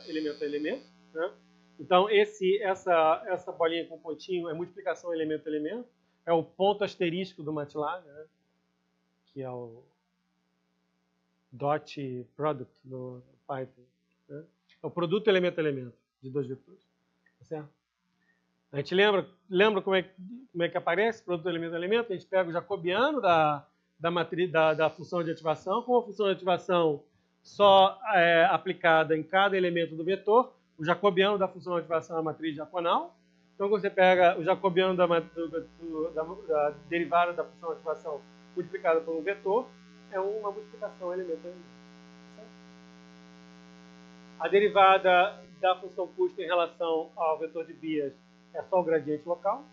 elemento a elemento. Né? Então essa bolinha com pontinho é multiplicação elemento a elemento, é o ponto asterístico do MATLAB, né? Que é o dot product no Python. Né? É o produto elemento a elemento de dois vetores. Tá certo? A gente lembra como é que aparece produto elemento a elemento? A gente pega o jacobiano da função de ativação, com a função de ativação só aplicada em cada elemento do vetor. O jacobiano da função de ativação é a matriz diagonal. Então, quando você pega o jacobiano da derivada da função de ativação multiplicada por um vetor, é uma multiplicação elemento a elemento. A derivada da função custo em relação ao vetor de Bias é só o gradiente local.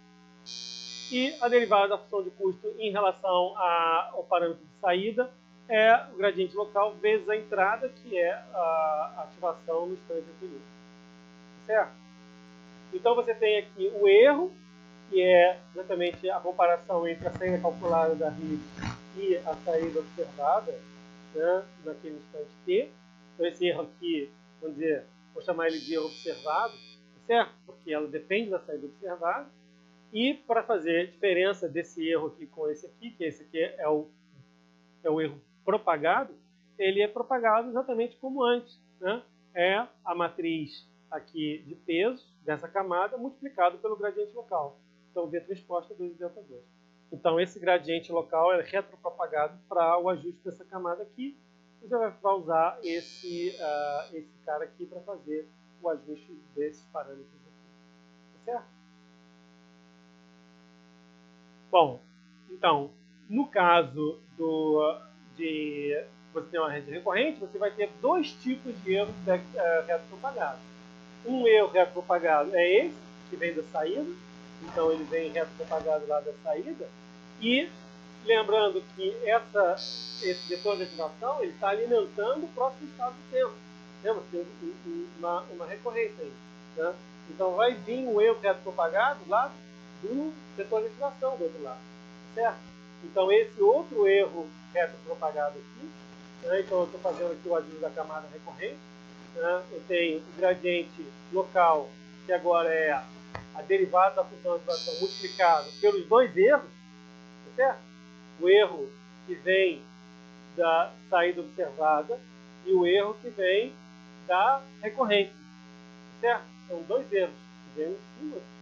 E a derivada da função de custo em relação ao parâmetro de saída é o gradiente local vezes a entrada, que é a ativação no instante anterior. Certo? Então você tem aqui o erro, que é exatamente a comparação entre a saída calculada da rede e a saída observada, né, naquele instante T. Então esse erro aqui, vamos dizer, vou chamar ele de erro observado, certo? Porque ela depende da saída observada. E para fazer diferença desse erro aqui com esse aqui, que esse aqui é o erro propagado, ele é propagado exatamente como antes. Né? É a matriz aqui de peso dessa camada multiplicado pelo gradiente local. Então, V transposta 2 e delta 2. Então, esse gradiente local é retropropagado para o ajuste dessa camada aqui. Você vai usar esse cara aqui para fazer o ajuste desses parâmetros aqui. Tá certo? Bom, então, no caso de você ter uma rede recorrente, você vai ter dois tipos de erros retropropagados. Um erro retropropagado é esse, que vem da saída. Então, ele vem retropropagado lá da saída. E, lembrando que esse vetor de ativação está alimentando o próximo estado do tempo. Lembra? Tem uma recorrência aí. Né? Então, vai vir um erro retropropagado lá do vetor de ativação do outro lado. Certo? Então, esse outro erro retropropagado aqui, né? Então, eu estou fazendo aqui o ajuste da camada recorrente. Né? Eu tenho o gradiente local, que agora é a derivada da função de ativação multiplicado pelos dois erros, tá certo? O erro que vem da saída observada e o erro que vem da recorrente, tá certo? São dois erros que vêm em multiplicado.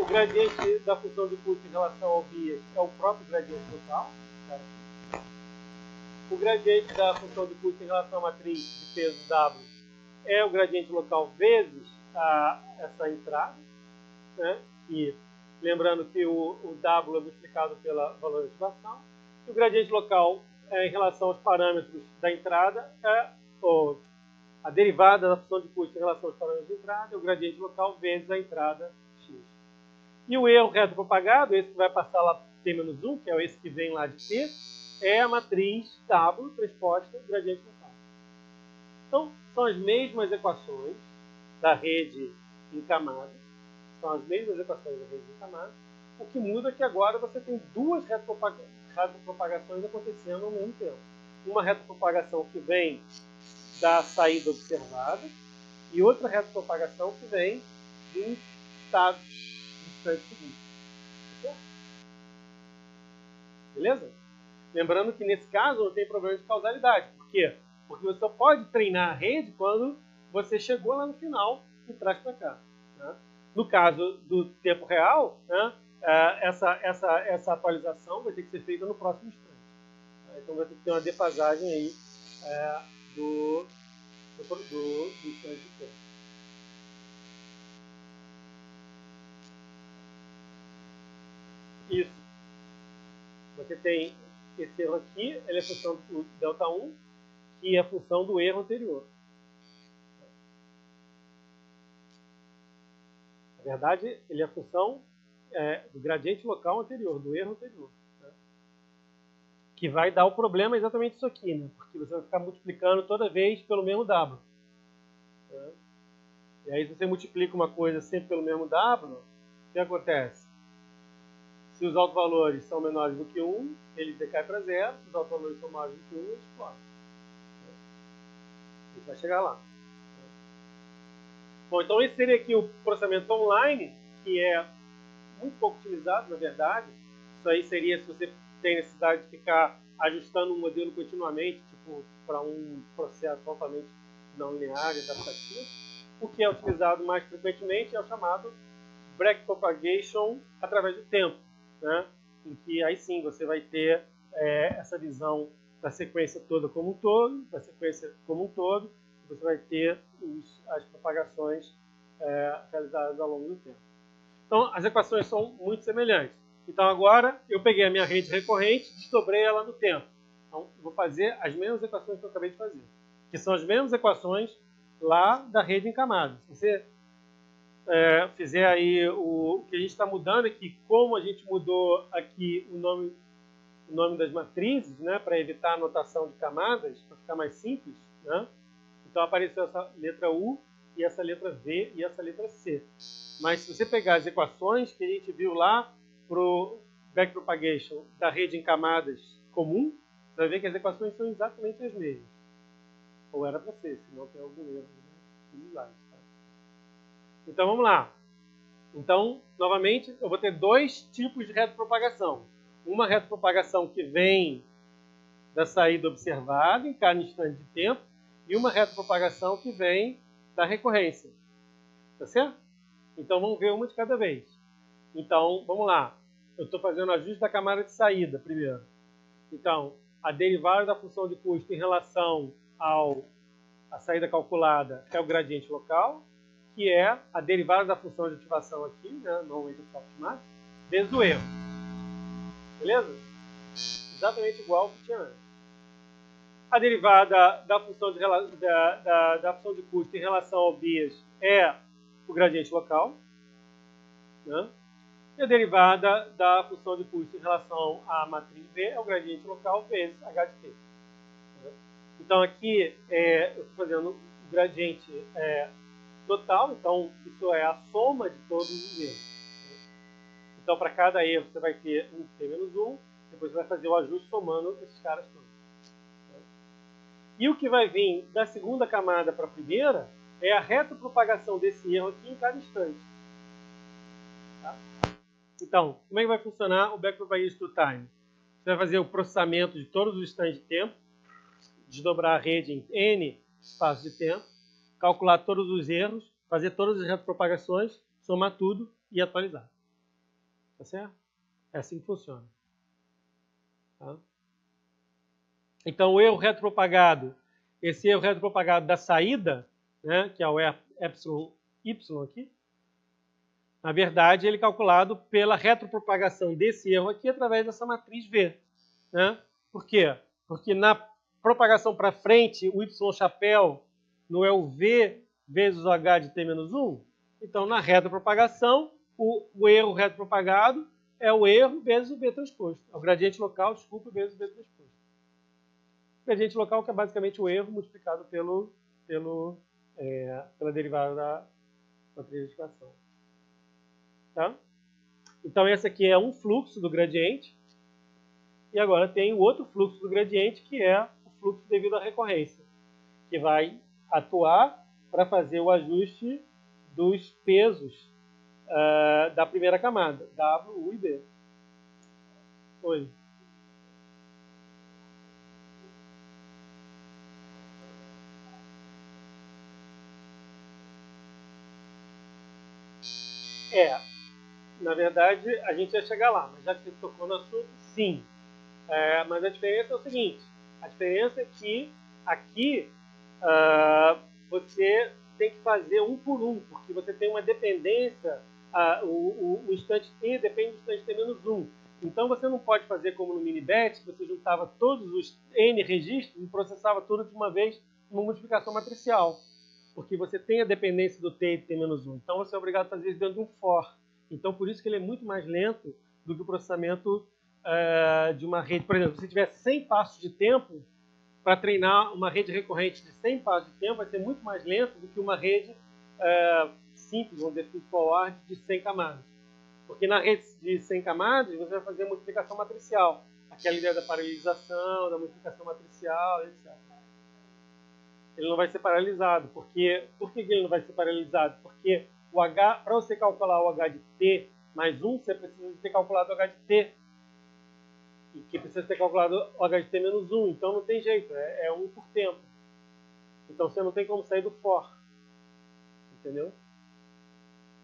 O gradiente da função de custo em relação ao vias é o próprio gradiente local. Tá? O gradiente da função de custo em relação à matriz de peso W é o gradiente local vezes essa entrada, né? E lembrando que o W é multiplicado pela valor de ativação. E o gradiente local em relação aos parâmetros da entrada a derivada da função de custo em relação aos parâmetros de entrada é o gradiente local vezes a entrada x. E o erro retropropagado, esse que vai passar lá T-1, que é esse que vem lá de T, é a matriz W transposta gradiente local. Então, são as mesmas equações da rede em camadas. São as mesmas equações da rede em camadas. O que muda é que agora você tem duas retropropagações acontecendo ao mesmo tempo. Uma retropropagação que vem da saída observada e outra retropropagação que vem do estado distante seguinte. Beleza? Lembrando que nesse caso não tem problema de causalidade. Por quê? Porque você só pode treinar a rede quando você chegou lá no final e traz para cá. Né? No caso do tempo real, né, essa atualização vai ter que ser feita no próximo instante. Então vai ter que ter uma defasagem aí do instante de tempo. Isso. Você tem esse erro aqui, ele é função do ΔI, que é a função do erro anterior. Na verdade, ele é a função do gradiente local anterior, do erro anterior. Né? Que vai dar o problema exatamente isso aqui, né? Porque você vai ficar multiplicando toda vez pelo mesmo W. Né? E aí, se você multiplica uma coisa sempre pelo mesmo W, o que acontece? Se os autovalores são menores do que 1, ele decai para 0. Se os autovalores são maiores do que 1, ele explode. A gente vai chegar lá. Bom, então esse seria aqui o processamento online, que é muito pouco utilizado, na verdade. Isso aí seria se você tem necessidade de ficar ajustando um modelo continuamente, tipo, para um processo altamente não linear e adaptativo. O que é utilizado mais frequentemente é o chamado backpropagation através do tempo, né? Em que aí sim você vai ter essa visão da sequência toda como um todo, da sequência como um todo, você vai ter as propagações realizadas ao longo do tempo. Então, as equações são muito semelhantes. Então, agora, eu peguei a minha rede recorrente e desdobrei ela no tempo. Então, eu vou fazer as mesmas equações que eu acabei de fazer, que são as mesmas equações lá da rede em camadas. Se você fizer aí o que a gente está mudando aqui, como a gente mudou aqui o nome das matrizes, né, para evitar a notação de camadas, para ficar mais simples, né? Então apareceu essa letra U e essa letra V e essa letra C. Mas se você pegar as equações que a gente viu lá para o backpropagation da rede em camadas comum, você vai ver que as equações são exatamente as mesmas. Ou era para ser, senão tem algum erro nos slides. Tá? Então vamos lá. Então, novamente, eu vou ter dois tipos de retropropagação. Uma retropropagação que vem da saída observada em cada instante de tempo e uma retropropagação que vem da recorrência. Tá certo? Então vamos ver uma de cada vez. Então, vamos lá. Eu estou fazendo ajuste da camada de saída primeiro. Então, a derivada da função de custo em relação à saída calculada é o gradiente local, que é a derivada da função de ativação aqui, né, normalmente o softmax, vezes o erro. Beleza? Exatamente igual ao que tinha antes. A derivada da função de custo em relação ao bias é o gradiente local, né? E a derivada da função de custo em relação à matriz V é o gradiente local vezes H de T. Então aqui eu estou fazendo o gradiente total, então isso é a soma de todos os erros. Então para cada erro você vai ter um T menos 1, depois você vai fazer o ajuste somando esses caras todos. E o que vai vir da segunda camada para a primeira é a retropropagação desse erro aqui em cada instante. Tá? Então, como é que vai funcionar o Backpropagation through time? Você vai fazer o processamento de todos os instantes de tempo, desdobrar a rede em N espaços de tempo, calcular todos os erros, fazer todas as retropropagações, somar tudo e atualizar. Tá certo? É assim que funciona. Tá? Então, o erro retropropagado, esse erro retropropagado da saída, né, que é o epsilon y aqui, na verdade, ele é calculado pela retropropagação desse erro aqui através dessa matriz V. Né? Por quê? Porque na propagação para frente, o y chapéu não é o V vezes o H de T menos 1? Então, na retropropagação, o erro retropropagado é o erro vezes o B transposto. É o gradiente local, desculpa, vezes o B transposto. O gradiente local que é basicamente o erro multiplicado pela derivada da matriz de equação. Tá? Então, esse aqui é um fluxo do gradiente. E agora tem o outro fluxo do gradiente, que é o fluxo devido à recorrência, que vai atuar para fazer o ajuste dos pesos da primeira camada, W, U e B. Oi. Na verdade, a gente ia chegar lá, mas já que você tocou no assunto, sim. Mas a diferença é o seguinte, a diferença é que aqui você tem que fazer um por um, porque você tem uma dependência, o instante T depende do instante T menos 1. Então você não pode fazer como no mini-batch, que você juntava todos os N registros e processava tudo de uma vez uma multiplicação matricial. Porque você tem a dependência do T e T menos 1. Então você é obrigado a fazer isso dentro de um for. Então por isso que ele é muito mais lento do que o processamento de uma rede. Por exemplo, se você tiver 100 passos de tempo, para treinar uma rede recorrente de 100 passos de tempo, vai ser muito mais lento do que uma rede simples, vamos dizer, forward, de 100 camadas. Porque na rede de 100 camadas, você vai fazer a multiplicação matricial. Aquela ideia da paralelização, da multiplicação matricial, etc. Ele não vai ser paralisado. Por que ele não vai ser paralisado? Porque o H, para você calcular o H de T mais 1, você precisa ter calculado o H de T. E que precisa ter calculado o H de T menos 1. Então não tem jeito, é 1 por tempo. Então você não tem como sair do for. Entendeu?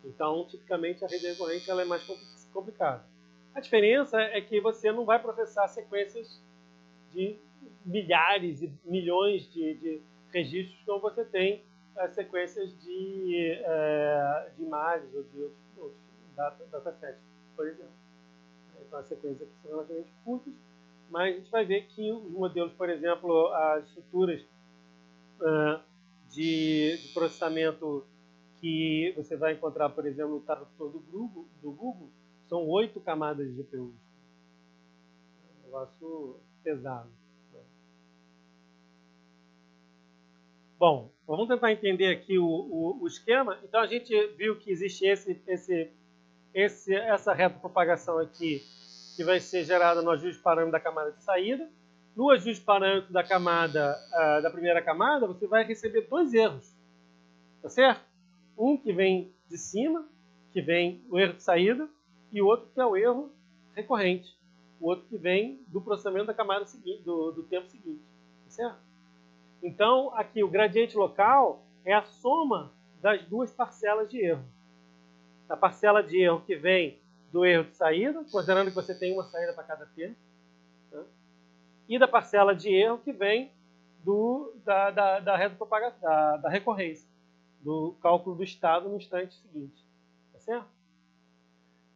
Então, tipicamente, a rede recorrente ela é mais complicada. A diferença é que você não vai processar sequências de milhares e milhões de registros, como você tem sequências de imagens ou de outros datasets, por exemplo. Então, as sequências aqui são relativamente curtas, mas a gente vai ver que os modelos, por exemplo, as estruturas de processamento que você vai encontrar, por exemplo, no tradutor do Google, são 8 camadas de GPU. É um negócio pesado. Bom, vamos tentar entender aqui o esquema. Então, a gente viu que existe essa retropropagação aqui, que vai ser gerada no ajuste parâmetro da camada de saída. No ajuste parâmetro da camada, da primeira camada, você vai receber 2 erros. Tá certo? Um que vem de cima, que vem o erro de saída, e o outro que é o erro recorrente. O outro que vem do processamento da camada seguinte, do tempo seguinte. Tá certo? Então, aqui o gradiente local é a soma das duas parcelas de erro. A parcela de erro que vem do erro de saída, considerando que você tem uma saída para cada tempo, né? E da parcela de erro que vem da recorrência, do cálculo do estado no instante seguinte. Tá certo?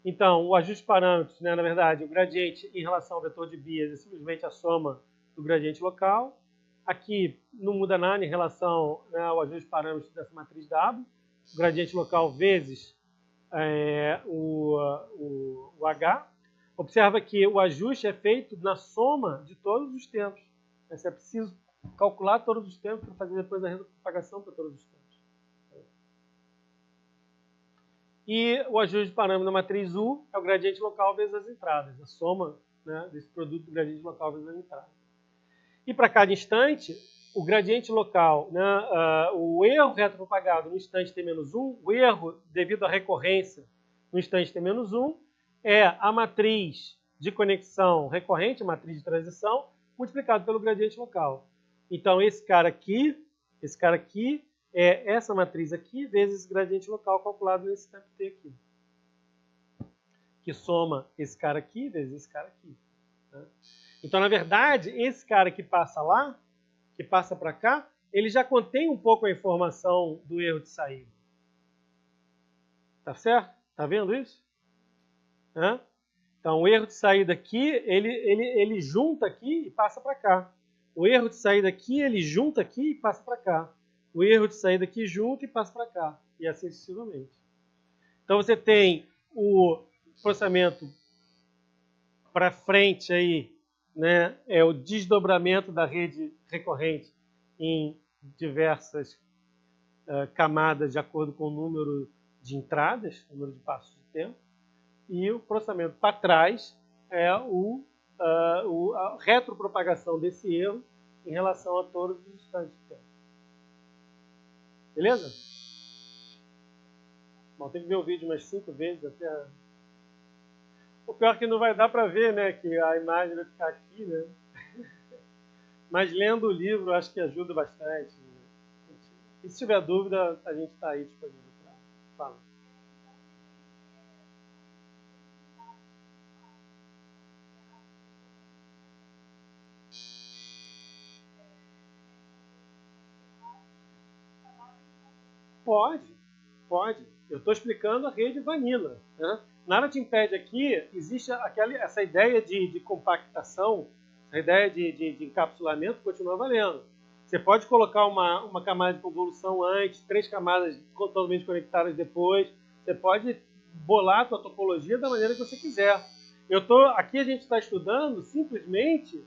Então, o ajuste de parâmetros, né, na verdade, o gradiente em relação ao vetor de Bias é simplesmente a soma do gradiente local. Aqui não muda nada em relação, né, ao ajuste de parâmetros dessa matriz W. O gradiente local vezes o H. Observa que o ajuste é feito na soma de todos os tempos. Você é preciso calcular todos os tempos para fazer depois a retropropagação para todos os tempos. E o ajuste de parâmetro da matriz U é o gradiente local vezes as entradas, a soma, né, desse produto do gradiente local vezes as entradas. E para cada instante, o gradiente local, né, o erro retropropagado no instante t-1, o erro devido à recorrência no instante t-1, é a matriz de conexão recorrente, a matriz de transição, multiplicado pelo gradiente local. Então, esse cara aqui é essa matriz aqui vezes esse gradiente local calculado nesse tempo t aqui. Que soma esse cara aqui vezes esse cara aqui. Né? Então, na verdade, esse cara que passa lá, que passa para cá, ele já contém um pouco a informação do erro de saída. Tá certo? Tá vendo isso? Né? Então, o erro de saída aqui, ele junta aqui e passa para cá. O erro de saída aqui, ele junta aqui e passa para cá. O erro de saída aqui junta e passa para cá. E assim sucessivamente. Então, você tem o processamento para frente aí, né, é o desdobramento da rede recorrente em diversas camadas de acordo com o número de entradas, número de passos de tempo. E o processamento para trás é a retropropagação desse erro em relação a todos os instantes de tempo. Beleza? Bom, tem que ver o vídeo umas 5 vezes até. O pior é que não vai dar para ver, né? Que a imagem vai ficar aqui, né? Mas lendo o livro, acho que ajuda bastante. Né? E se tiver dúvida, a gente está aí disponível para falar. Pode. Eu estou explicando a rede vanilla. Né? Nada te impede aqui, existe essa ideia de compactação, a ideia de encapsulamento continua valendo. Você pode colocar uma camada de convolução antes, 3 camadas totalmente conectadas depois. Você pode bolar a tua topologia da maneira que você quiser. Aqui a gente está estudando simplesmente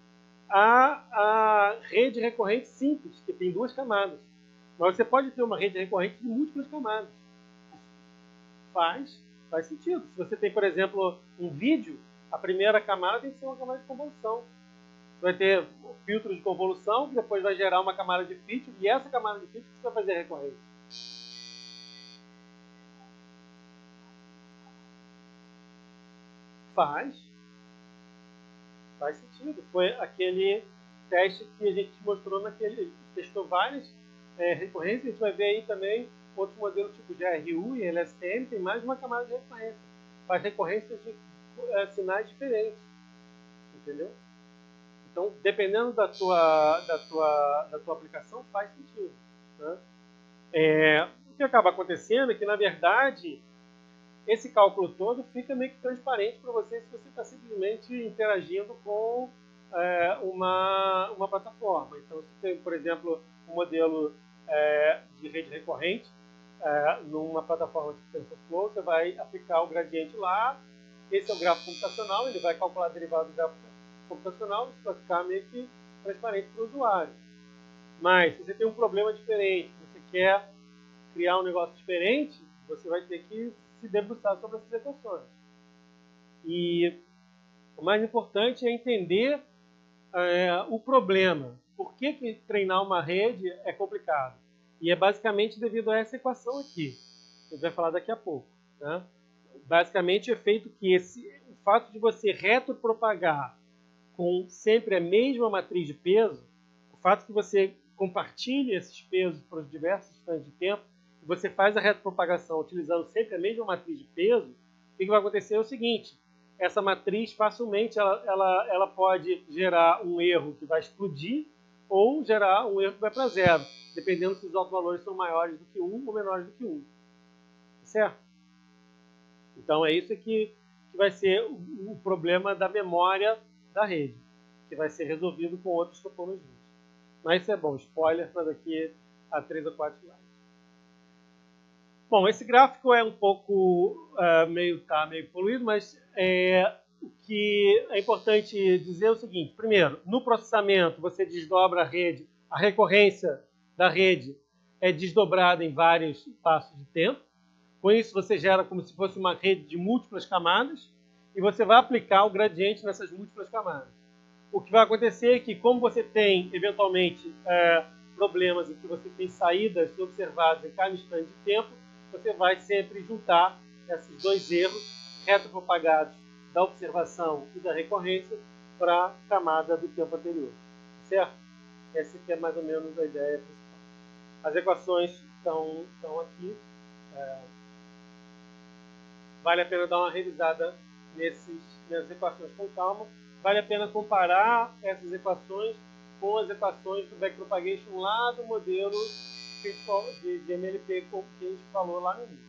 a rede recorrente simples, que tem 2 camadas. Mas você pode ter uma rede recorrente de múltiplas camadas. Faz sentido. Se você tem, por exemplo, um vídeo, a primeira camada tem que ser uma camada de convolução. Você vai ter o filtro de convolução, que depois vai gerar uma camada de feature, e essa camada de feature você vai fazer recorrente. Faz sentido. Foi aquele teste que a gente mostrou testou várias recorrências. A gente vai ver aí também outros modelos tipo GRU e LSTM, tem mais de uma camada de recorrência. Faz recorrências de sinais diferentes. Entendeu? Então, dependendo da tua aplicação, faz sentido. Né? O que acaba acontecendo é que, na verdade, esse cálculo todo fica meio que transparente para você se você está simplesmente interagindo com uma plataforma. Então, se tem, por exemplo, um modelo de rede recorrente numa plataforma de TensorFlow, você vai aplicar o gradiente lá, esse é o gráfico computacional, ele vai calcular a derivada do gráfico computacional, isso vai ficar meio que transparente para o usuário. Mas, se você tem um problema diferente, você quer criar um negócio diferente, você vai ter que se debruçar sobre essas equações. E o mais importante é entender o problema. Por que treinar uma rede é complicado? E é basicamente devido a essa equação aqui. A gente vai falar daqui a pouco. Né? Basicamente é feito que o fato de você retropropagar com sempre a mesma matriz de peso, o fato que você compartilha esses pesos para os diversos instantes de tempo, e você faz a retropropagação utilizando sempre a mesma matriz de peso, que vai acontecer é o seguinte, essa matriz facilmente ela pode gerar um erro que vai explodir ou gerar um erro que vai para zero, dependendo se os autovalores são maiores do que 1 ou menores do que 1. Certo? Então é isso que vai ser o problema da memória da rede, que vai ser resolvido com outras topologias. Mas isso é bom, spoiler para daqui a 3 ou 4 slides. Bom, esse gráfico é um pouco meio poluído, mas o que é importante dizer é o seguinte. Primeiro, no processamento você desdobra a rede, a recorrência da rede é desdobrada em vários passos de tempo. Com isso você gera como se fosse uma rede de múltiplas camadas e você vai aplicar o gradiente nessas múltiplas camadas. O que vai acontecer é que, como você tem, eventualmente, problemas em que você tem saídas observadas em cada instante de tempo, você vai sempre juntar esses dois erros retropropagados da observação e da recorrência para a camada do tempo anterior. Certo? Essa aqui é mais ou menos a ideia principal. As equações estão aqui. Vale a pena dar uma revisada nessas equações com calma. Vale a pena comparar essas equações com as equações do backpropagation lá do modelo de MLP que a gente falou lá no início.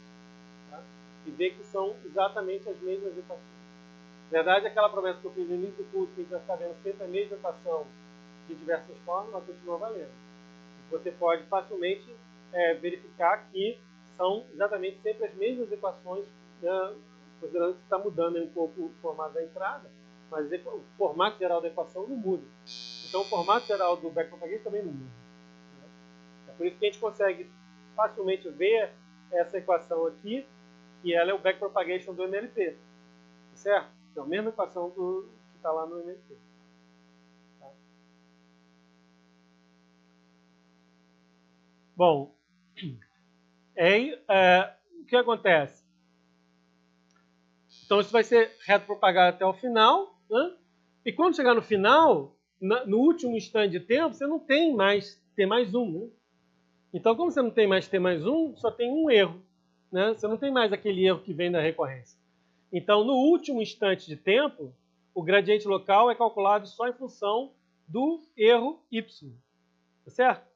Tá? E ver que são exatamente as mesmas equações. Na verdade, aquela promessa que eu fiz no início do curso, que a gente vai ficar vendo sempre a mesma equação de diversas formas, ela continua valendo. Você pode facilmente verificar que são exatamente sempre as mesmas equações, considerando que está mudando um pouco o formato da entrada, mas o formato geral da equação não muda. Então, o formato geral do backpropagation também não muda. É por isso que a gente consegue facilmente ver essa equação aqui, que ela é o backpropagation do MLP. Certo? É a mesma equação que está lá no MLP. Tá? Bom, o que acontece? Então, isso vai ser retropropagado até o final, né? E quando chegar no final, no último instante de tempo, você não tem mais T mais 1. Né? Então, como você não tem mais T mais 1, só tem um erro. Né? Você não tem mais aquele erro que vem da recorrência. Então, no último instante de tempo, o gradiente local é calculado só em função do erro y. Tá certo?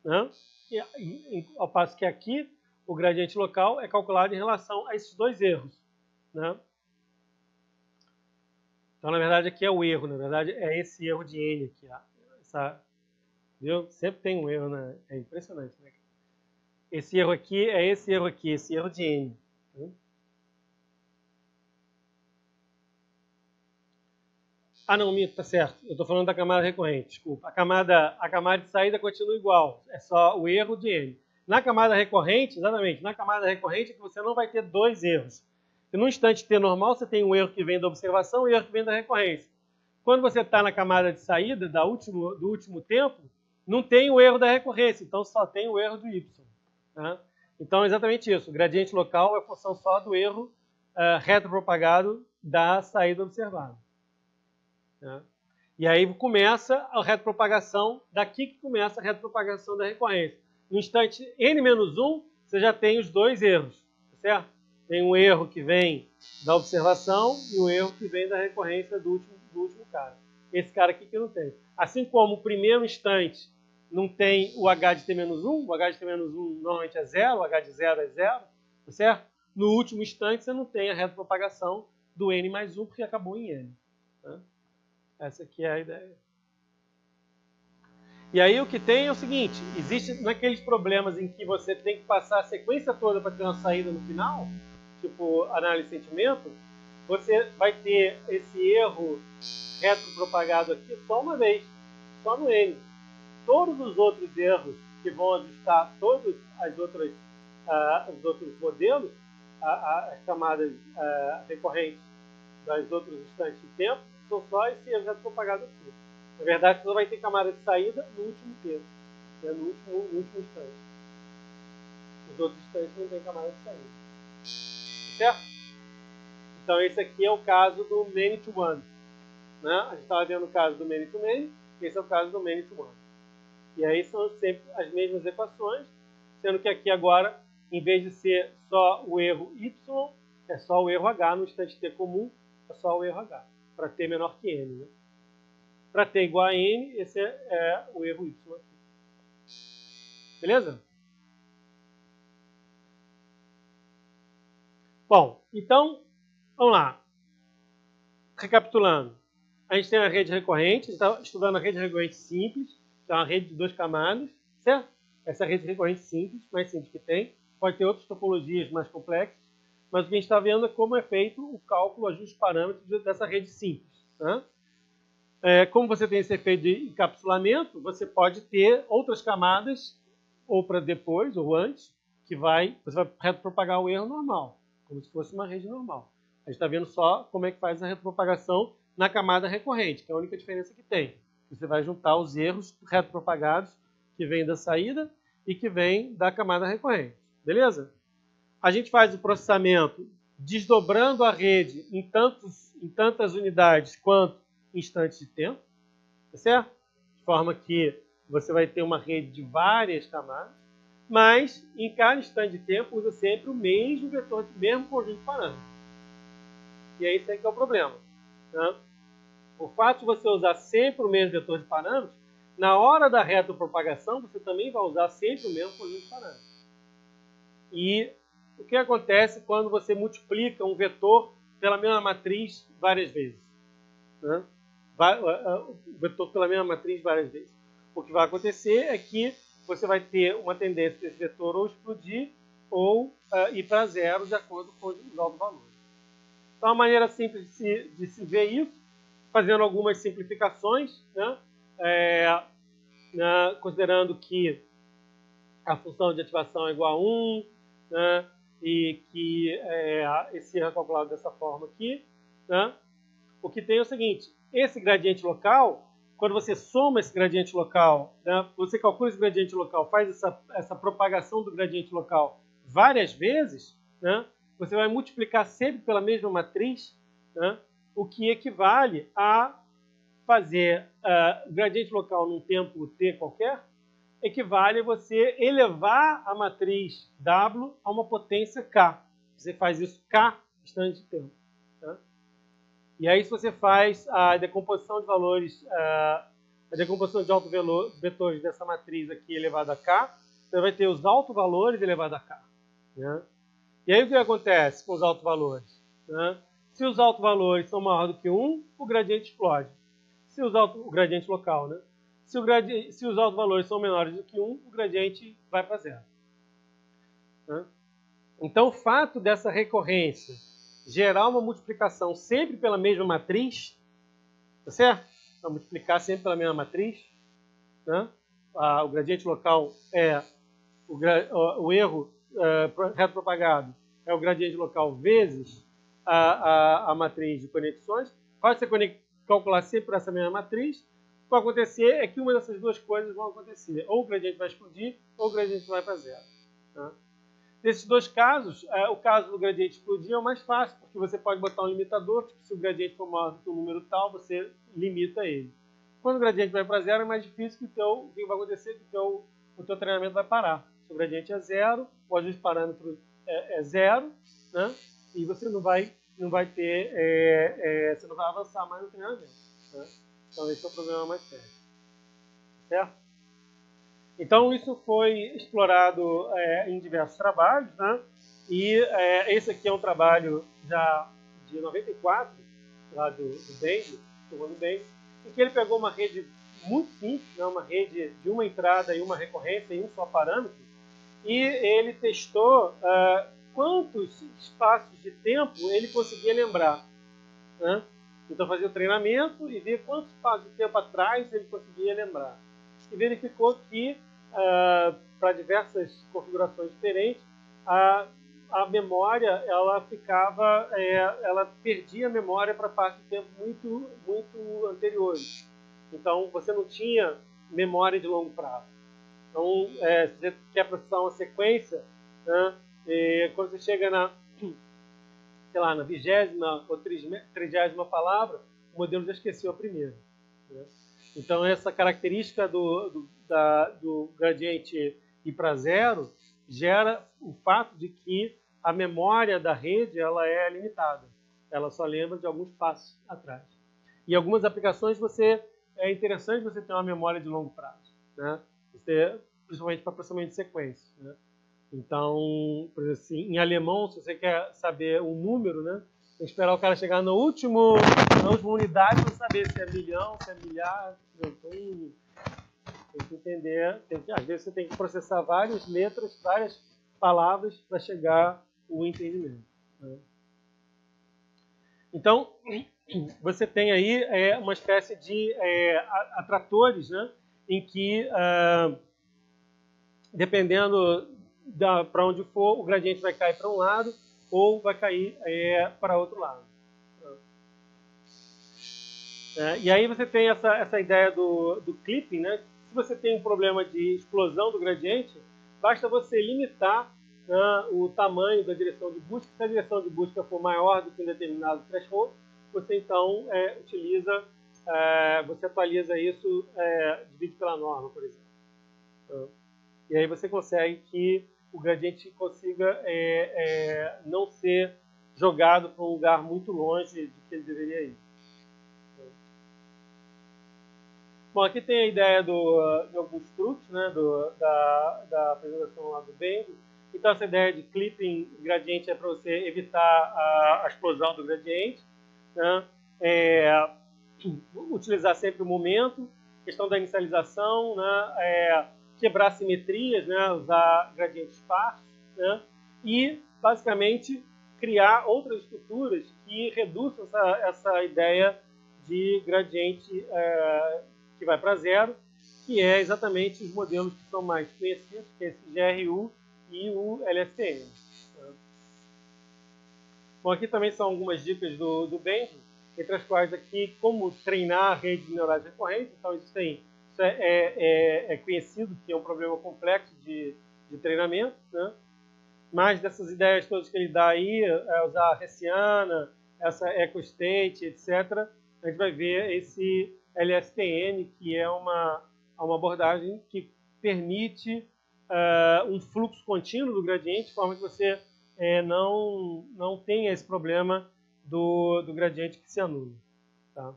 Né? Ao passo que aqui, o gradiente local é calculado em relação a esses dois erros. Né? Então, na verdade, aqui é o erro. Na verdade, é esse erro de N aqui. Viu? Sempre tem um erro, né? É impressionante. Né? Esse erro aqui é esse erro aqui, esse erro de N. Né? Ah, não, Mito, tá certo. Eu estou falando da camada recorrente, desculpa. A camada de saída continua igual. É só o erro de N. Na camada recorrente, exatamente, na camada recorrente é que você não vai ter dois erros. E no instante T normal, você tem um erro que vem da observação e um erro que vem da recorrência. Quando você está na camada de saída do último tempo, não tem o erro da recorrência, então só tem o erro do Y. Tá? Então é exatamente isso. O gradiente local é função só do erro retropropagado da saída observada. Tá? E aí começa a retropropagação, daqui que começa a retropropagação da recorrência. No instante n-1, você já tem os dois erros, certo? Tem um erro que vem da observação e o erro que vem da recorrência do último cara. Esse cara aqui que não tem. Assim como o primeiro instante não tem o h de t-1, o h de t-1 normalmente é 0, o h de 0 é 0, certo? No último instante você não tem a retropropagação do n mais 1, porque acabou em n. Tá? Essa aqui é a ideia. E aí o que tem é o seguinte, existe naqueles problemas em que você tem que passar a sequência toda para ter uma saída no final, tipo análise de sentimento, você vai ter esse erro retropropagado aqui só uma vez, só no N. Todos os outros erros que vão ajustar todos os outros modelos, as camadas recorrentes dos outros instantes de tempo, são só esse erro retropropagado aqui. Na verdade, você só vai ter camada de saída no último tempo, né? no último instante. Os outros instantes não tem camada de saída. Certo? Então, esse aqui é o caso do many to one. Né? A gente estava vendo o caso do many to many, esse é o caso do many to one. E aí são sempre as mesmas equações, sendo que aqui agora, em vez de ser só o erro y, é só o erro h, no instante t comum, é só o erro h, para t menor que n. Né? Para t igual a n, esse é o erro y aqui. Beleza? Bom, então, vamos lá. Recapitulando. A gente tem a rede recorrente, está estudando a rede recorrente simples, que é uma rede de 2 camadas, certo? Essa rede recorrente simples, mais simples que tem. Pode ter outras topologias mais complexas, mas o que a gente está vendo é como é feito o cálculo, o ajuste de parâmetros dessa rede simples. Né? Como você tem esse efeito de encapsulamento, você pode ter outras camadas, ou para depois, ou antes, que você vai retropropagar o erro normal, como se fosse uma rede normal. A gente está vendo só como é que faz a retropropagação na camada recorrente, que é a única diferença que tem. Você vai juntar os erros retropropagados que vêm da saída e que vêm da camada recorrente. Beleza? A gente faz o processamento desdobrando a rede em tantas unidades quanto instantes de tempo, tá certo? De forma que você vai ter uma rede de várias camadas, mas em cada instante de tempo usa sempre o mesmo vetor, o mesmo conjunto de parâmetros. E é isso aí que é o problema. Né? O fato de você usar sempre o mesmo vetor de parâmetros, na hora da retropropagação, você também vai usar sempre o mesmo conjunto de parâmetros. E o que acontece quando você multiplica um vetor pela mesma matriz várias vezes? Né? O vetor pela mesma matriz várias vezes. O que vai acontecer é que você vai ter uma tendência desse vetor ou explodir ou ir para zero de acordo com os autovalores. Então, a maneira simples de se ver isso, fazendo algumas simplificações, né? Considerando que a função de ativação é igual a 1, né? E que esse erro é calculado dessa forma aqui. Né? O que tem é o seguinte, esse gradiente local, quando você soma esse gradiente local, né? Você calcula esse gradiente local, faz essa propagação do gradiente local várias vezes, né? Você vai multiplicar sempre pela mesma matriz, né? O que equivale a fazer gradiente local num tempo t qualquer, equivale a você elevar a matriz W a uma potência K. Você faz isso K instante de tempo. Né? E aí, se você faz a decomposição de valores, a decomposição de autovetores dessa matriz aqui elevada a K, você vai ter os autovalores elevados a K. Né? E aí, o que acontece com os autovalores? Né? Se os autovalores são maiores do que 1, o gradiente explode. Se o gradiente local, né? Se os autovalores são menores do que 1, o gradiente vai para zero. Né? Então, o fato dessa recorrência gerar uma multiplicação sempre pela mesma matriz, tá certo? Vai multiplicar sempre pela mesma matriz. Né? O gradiente local é o erro retropropagado, é o gradiente local vezes a matriz de conexões. Pode ser calcular sempre por essa mesma matriz. O que vai acontecer é que uma dessas duas coisas vão acontecer. Ou o gradiente vai explodir, ou o gradiente vai para zero. Tá? Nesses dois casos, o caso do gradiente explodir é o mais fácil, porque você pode botar um limitador, tipo, se o gradiente for maior do que um número tal, você limita ele. Quando o gradiente vai para zero, é mais difícil que o que vai acontecer, que o teu treinamento vai parar. Se o gradiente é zero, o ajuste de parâmetro é zero, né? E você não vai ter, você não vai avançar mais no treinamento. Né? Então, esse é o problema mais sério. Certo? Então, isso foi explorado em diversos trabalhos, né? E esse aqui é um trabalho já de 94, lá do Bailey, em que ele pegou uma rede muito simples, né? Uma rede de uma entrada e uma recorrência em um só parâmetro, e ele testou quantos espaços de tempo ele conseguia lembrar. Né? Então, fazia o treinamento e via quantos espaços de tempo atrás ele conseguia lembrar. E verificou que, para diversas configurações diferentes, a memória ela perdia a memória para parte de tempo muito, muito anteriores. Então, você não tinha memória de longo prazo. Então, se você quer processar uma sequência, né, quando você chega na 20ª ou 30ª palavra, o modelo já esqueceu a primeira. Né? Então, essa característica do gradiente ir para zero gera o fato de que a memória da rede ela é limitada. Ela só lembra de alguns passos atrás. Em algumas aplicações é interessante você ter uma memória de longo prazo, né? Principalmente para processamento de sequência, né? Então, por exemplo, assim, em alemão, se você quer saber um número, né, tem que esperar o cara chegar na última unidade para saber se é milhão, se é milhar. Então, tem que entender, às vezes você tem que processar várias letras, várias palavras para chegar ao entendimento, né? Então, você tem aí uma espécie de atratores, né, em que, dependendo para onde for, o gradiente vai cair para um lado ou vai cair para outro lado. E aí você tem essa ideia do clipping, né? Se você tem um problema de explosão do gradiente, basta você limitar, né, o tamanho da direção de busca. Se a direção de busca for maior do que um determinado threshold, você então você atualiza isso, divide pela norma, por exemplo. E aí você consegue que o gradiente consiga não ser jogado para um lugar muito longe de que ele deveria ir. Bom, aqui tem a ideia de alguns truques, né, da apresentação lá do Bendy. Então, essa ideia de clipping gradiente é para você evitar a explosão do gradiente, né? Utilizar sempre o momento, questão da inicialização, né? Quebrar simetrias, né? Usar gradientes esparsos, né? E, basicamente, criar outras estruturas que reduzam essa ideia de gradiente que vai para zero, que é exatamente os modelos que são mais conhecidos, que é esse GRU e o LSTM. Bom, aqui também são algumas dicas do Bendy, entre as quais aqui como treinar redes neurais recorrentes. Então, isso é conhecido que é um problema complexo de treinamento, né? Mas dessas ideias todas que ele dá aí, usar a Hessiana, essa EcoState, etc., a gente vai ver esse LSTM, que é uma abordagem que permite um fluxo contínuo do gradiente, de forma que você não tenha esse problema do gradiente que se anula. Tá?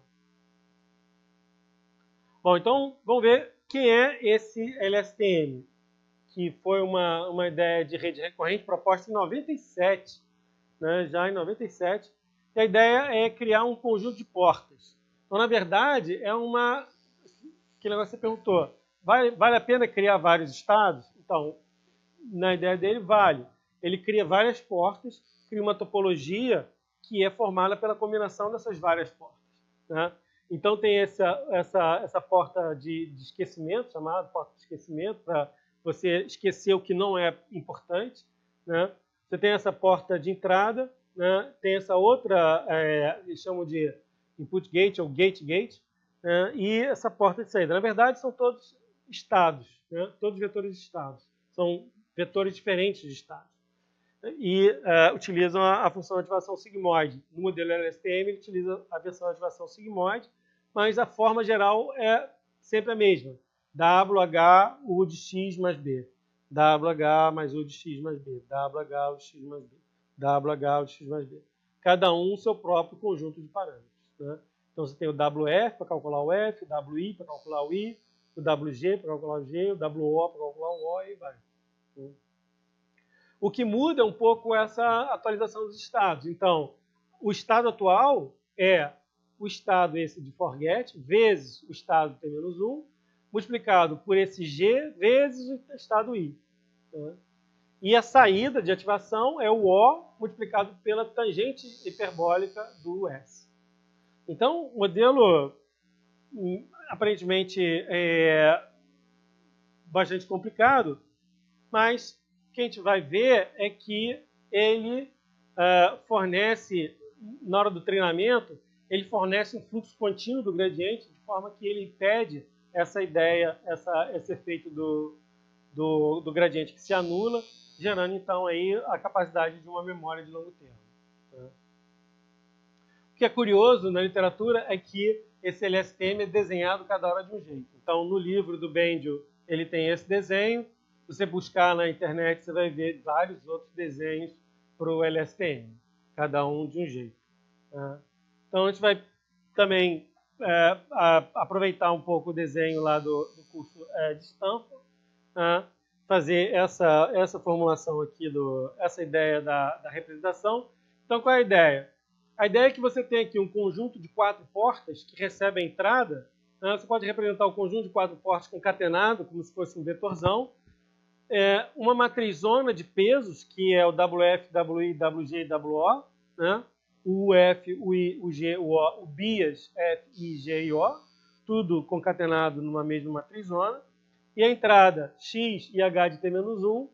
Bom, então vamos ver quem é esse LSTM, que foi uma ideia de rede recorrente proposta em 97, né, já em 97. E a ideia é criar um conjunto de portas. Então, na verdade, que negócio você perguntou, vale a pena criar vários estados? Então, na ideia dele, vale. Ele cria várias portas, cria uma topologia que é formada pela combinação dessas várias portas, né? Então, tem essa porta de esquecimento, chamada porta de esquecimento, para você esquecer o que não é importante, né? Você tem essa porta de entrada, né? Tem essa outra, eles chamam de input gate ou gate, né? E essa porta de saída. Na verdade, são todos estados, né? Todos vetores de estados. São vetores diferentes de estados. E utilizam a função de ativação sigmoide. No modelo LSTM, ele utiliza a versão de ativação sigmoide, mas a forma geral é sempre a mesma. WH, U de X mais B. WH mais U de X mais B. WH, U de X mais B. WH, U de X mais B. Cada um o seu próprio conjunto de parâmetros, né? Então, você tem o WF para calcular o F, o WI para calcular o I, o WG para calcular o G, o WO para calcular o O e vai. O que muda um pouco essa atualização dos estados. Então, o estado atual é o estado esse de forget vezes o estado T-1, multiplicado por esse G vezes o estado I. Né? E a saída de ativação é o O multiplicado pela tangente hiperbólica do S. Então, o modelo aparentemente bastante complicado, mas o que a gente vai ver é que ele fornece, na hora do treinamento, ele fornece um fluxo contínuo do gradiente, de forma que ele impede essa ideia, esse efeito do gradiente que se anula, gerando então aí a capacidade de uma memória de longo termo. Tá? O que é curioso na literatura é que esse LSTM é desenhado cada hora de um jeito. Então, no livro do Bendio, ele tem esse desenho. Se você buscar na internet, você vai ver vários outros desenhos para o LSTM, cada um de um jeito. Tá? Então, a gente vai também aproveitar um pouco o desenho lá do curso de Stanford, tá? Fazer essa formulação aqui, essa ideia da representação. Então, qual é a ideia? A ideia é que você tem aqui um conjunto de 4 portas que recebe a entrada. Né? Você pode representar o conjunto de 4 portas concatenado, como se fosse um vetorzão. Uma matrizona de pesos, que é o WF, WI, WG e WO. Né? O UF, o I, o G, o O, o BIAS, F, I, G e O. Tudo concatenado numa mesma matrizona. E a entrada X e H de T-1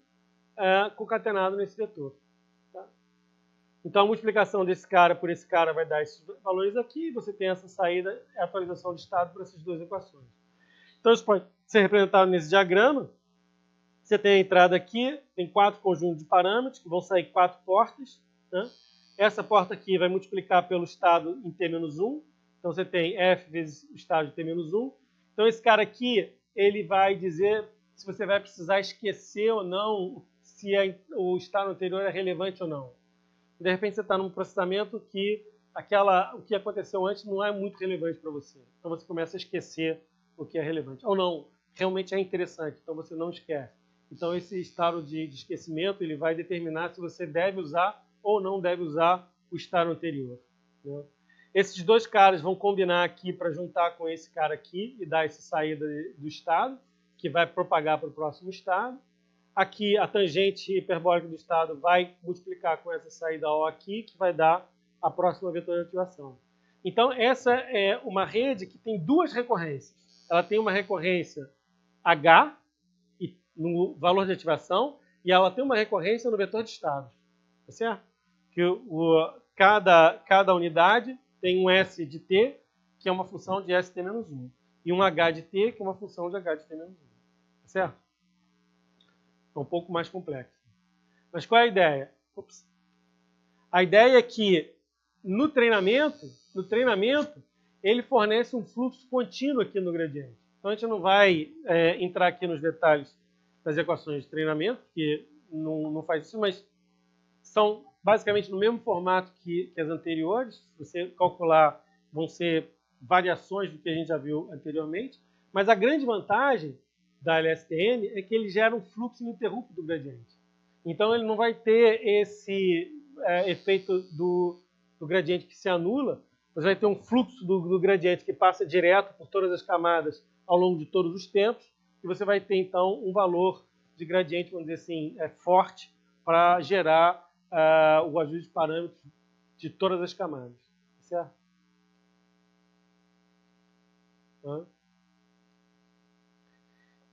concatenado nesse vetor. Tá? Então, a multiplicação desse cara por esse cara vai dar esses valores aqui. Você tem essa saída e atualização de estado para essas duas equações. Então, isso pode ser representado nesse diagrama. Você tem a entrada aqui, tem 4 conjuntos de parâmetros, que vão sair 4 portas. Né? Essa porta aqui vai multiplicar pelo estado em T-1. Então, você tem F vezes o estado de T-1. Então, esse cara aqui, ele vai dizer se você vai precisar esquecer ou não se o estado anterior é relevante ou não. De repente, você está num processamento que o que aconteceu antes não é muito relevante para você. Então, você começa a esquecer o que é relevante. Ou não, realmente é interessante, então você não esquece. Então, esse estado de esquecimento ele vai determinar se você deve usar ou não deve usar o estado anterior. Né? Esses dois caras vão combinar aqui para juntar com esse cara aqui e dar essa saída do estado, que vai propagar para o próximo estado. Aqui, a tangente hiperbólica do estado vai multiplicar com essa saída O aqui, que vai dar a próxima vetor de ativação. Então, essa é uma rede que tem 2 recorrências. Ela tem uma recorrência H, no valor de ativação, e ela tem uma recorrência no vetor de estados. Tá certo? Que cada unidade tem um S de T, que é uma função de ST-1, e um H de T, que é uma função de H de T-1. Tá certo? É um pouco mais complexo. Mas qual é a ideia? A ideia é que no treinamento, ele fornece um fluxo contínuo aqui no gradiente. Então, a gente não vai entrar aqui nos detalhes das equações de treinamento, que não faz isso, mas são basicamente no mesmo formato que as anteriores. Se você calcular, vão ser variações do que a gente já viu anteriormente. Mas a grande vantagem da LSTM é que ele gera um fluxo ininterrupto do gradiente. Então, ele não vai ter esse efeito do gradiente que se anula. Você vai ter um fluxo do gradiente que passa direto por todas as camadas ao longo de todos os tempos. E você vai ter, então, um valor de gradiente, vamos dizer assim, forte para gerar o ajuste de parâmetros de todas as camadas. Certo?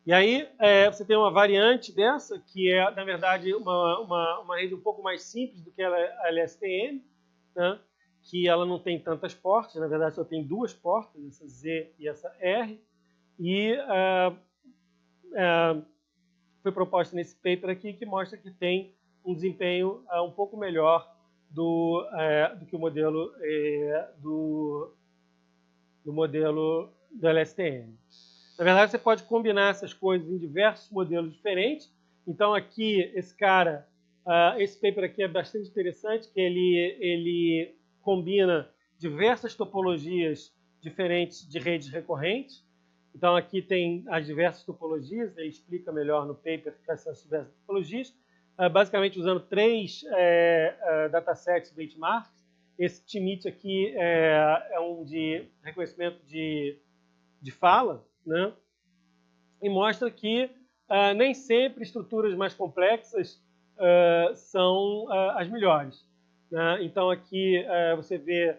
E aí, você tem uma variante dessa, que é, na verdade, uma rede um pouco mais simples do que a LSTM, né? Que ela não tem tantas portas, na verdade, só tem 2 portas, essa Z e essa R. E foi proposta nesse paper aqui, que mostra que tem um desempenho um pouco melhor do que o modelo do modelo do LSTM. Na verdade, você pode combinar essas coisas em diversos modelos diferentes. Então, aqui, esse paper aqui é bastante interessante, que ele combina diversas topologias diferentes de redes recorrentes. Então, aqui tem as diversas topologias, ele explica melhor no paper essas diversas topologias, basicamente usando 3 datasets benchmarks. Esse TMIT aqui é um de reconhecimento de fala, né? E mostra que nem sempre estruturas mais complexas são as melhores. Né? Então, aqui você vê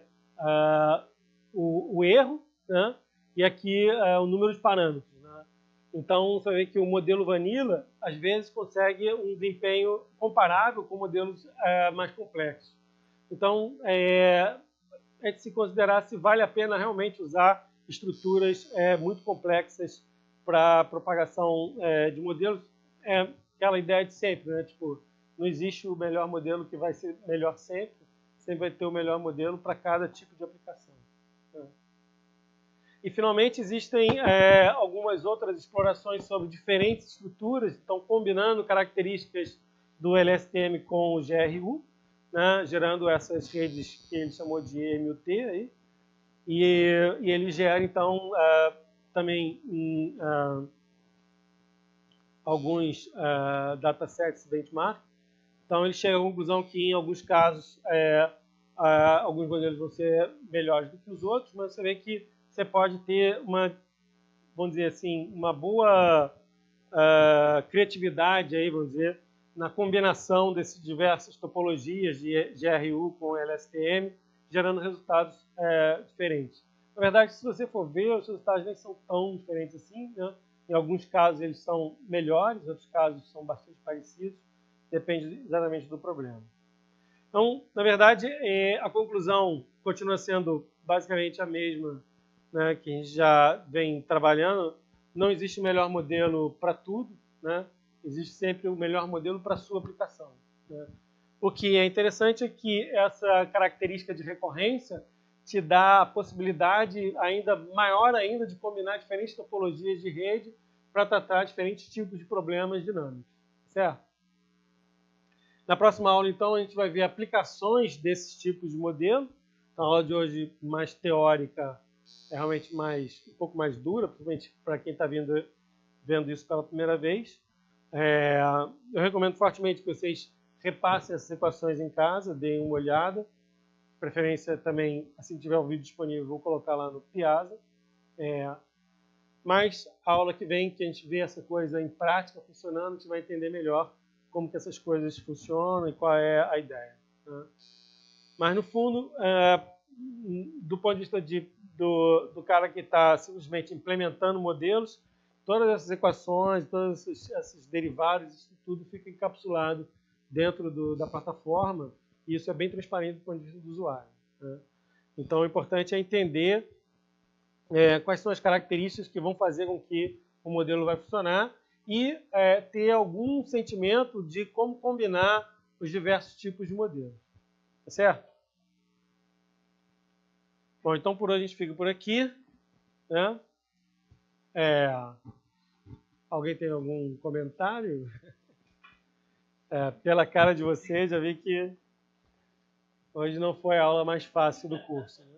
o erro, né? E aqui o número de parâmetros. Né? Então, você vê que o modelo Vanilla, às vezes, consegue um desempenho comparável com modelos mais complexos. Então, é de se considerar se vale a pena realmente usar estruturas muito complexas para propagação de modelos. É aquela ideia de sempre, né? Tipo, não existe o melhor modelo que vai ser melhor sempre vai ter o melhor modelo para cada tipo de aplicação. E, finalmente, existem algumas outras explorações sobre diferentes estruturas, então, combinando características do LSTM com o GRU. né, gerando essas redes que ele chamou de MUT aí, e ele gera então também alguns datasets benchmark. Então ele chega à conclusão que em alguns casos alguns modelos vão ser melhores do que os outros, mas você vê que você pode ter uma, vamos dizer assim, uma boa criatividade aí, vamos dizer, na combinação dessas diversas topologias de GRU com LSTM, gerando resultados diferentes. Na verdade, se você for ver, os resultados nem são tão diferentes assim, né? Em alguns casos eles são melhores, em outros casos são bastante parecidos, depende exatamente do problema. Então, na verdade, a conclusão continua sendo basicamente a mesma, né, que a gente já vem trabalhando. Não existe o melhor modelo para tudo, né? Existe sempre o melhor modelo para a sua aplicação, né? O que é interessante é que essa característica de recorrência te dá a possibilidade ainda maior ainda de combinar diferentes topologias de rede para tratar diferentes tipos de problemas dinâmicos, certo? Na próxima aula, então, a gente vai ver aplicações desses tipos de modelo. Então, a aula de hoje mais teórica é realmente um pouco mais dura, principalmente para quem está vendo isso pela primeira vez. Eu recomendo fortemente que vocês repassem essas equações em casa, deem uma olhada. De preferência também, assim que tiver um vídeo disponível, vou colocar lá no Piazza. Mas a aula que vem, que a gente vê essa coisa em prática funcionando, a gente vai entender melhor como que essas coisas funcionam e qual é a ideia, né? Mas, no fundo, do ponto de vista do cara que está simplesmente implementando modelos, todas essas equações, todos esses derivados, isso tudo fica encapsulado dentro da plataforma, e isso é bem transparente do ponto de vista do usuário, né? Então, o importante é entender quais são as características que vão fazer com que o modelo vai funcionar e ter algum sentimento de como combinar os diversos tipos de modelos. Tá certo? Bom, então por hoje a gente fica por aqui, né? Alguém tem algum comentário? Pela cara de vocês, já vi que hoje não foi a aula mais fácil do curso, né?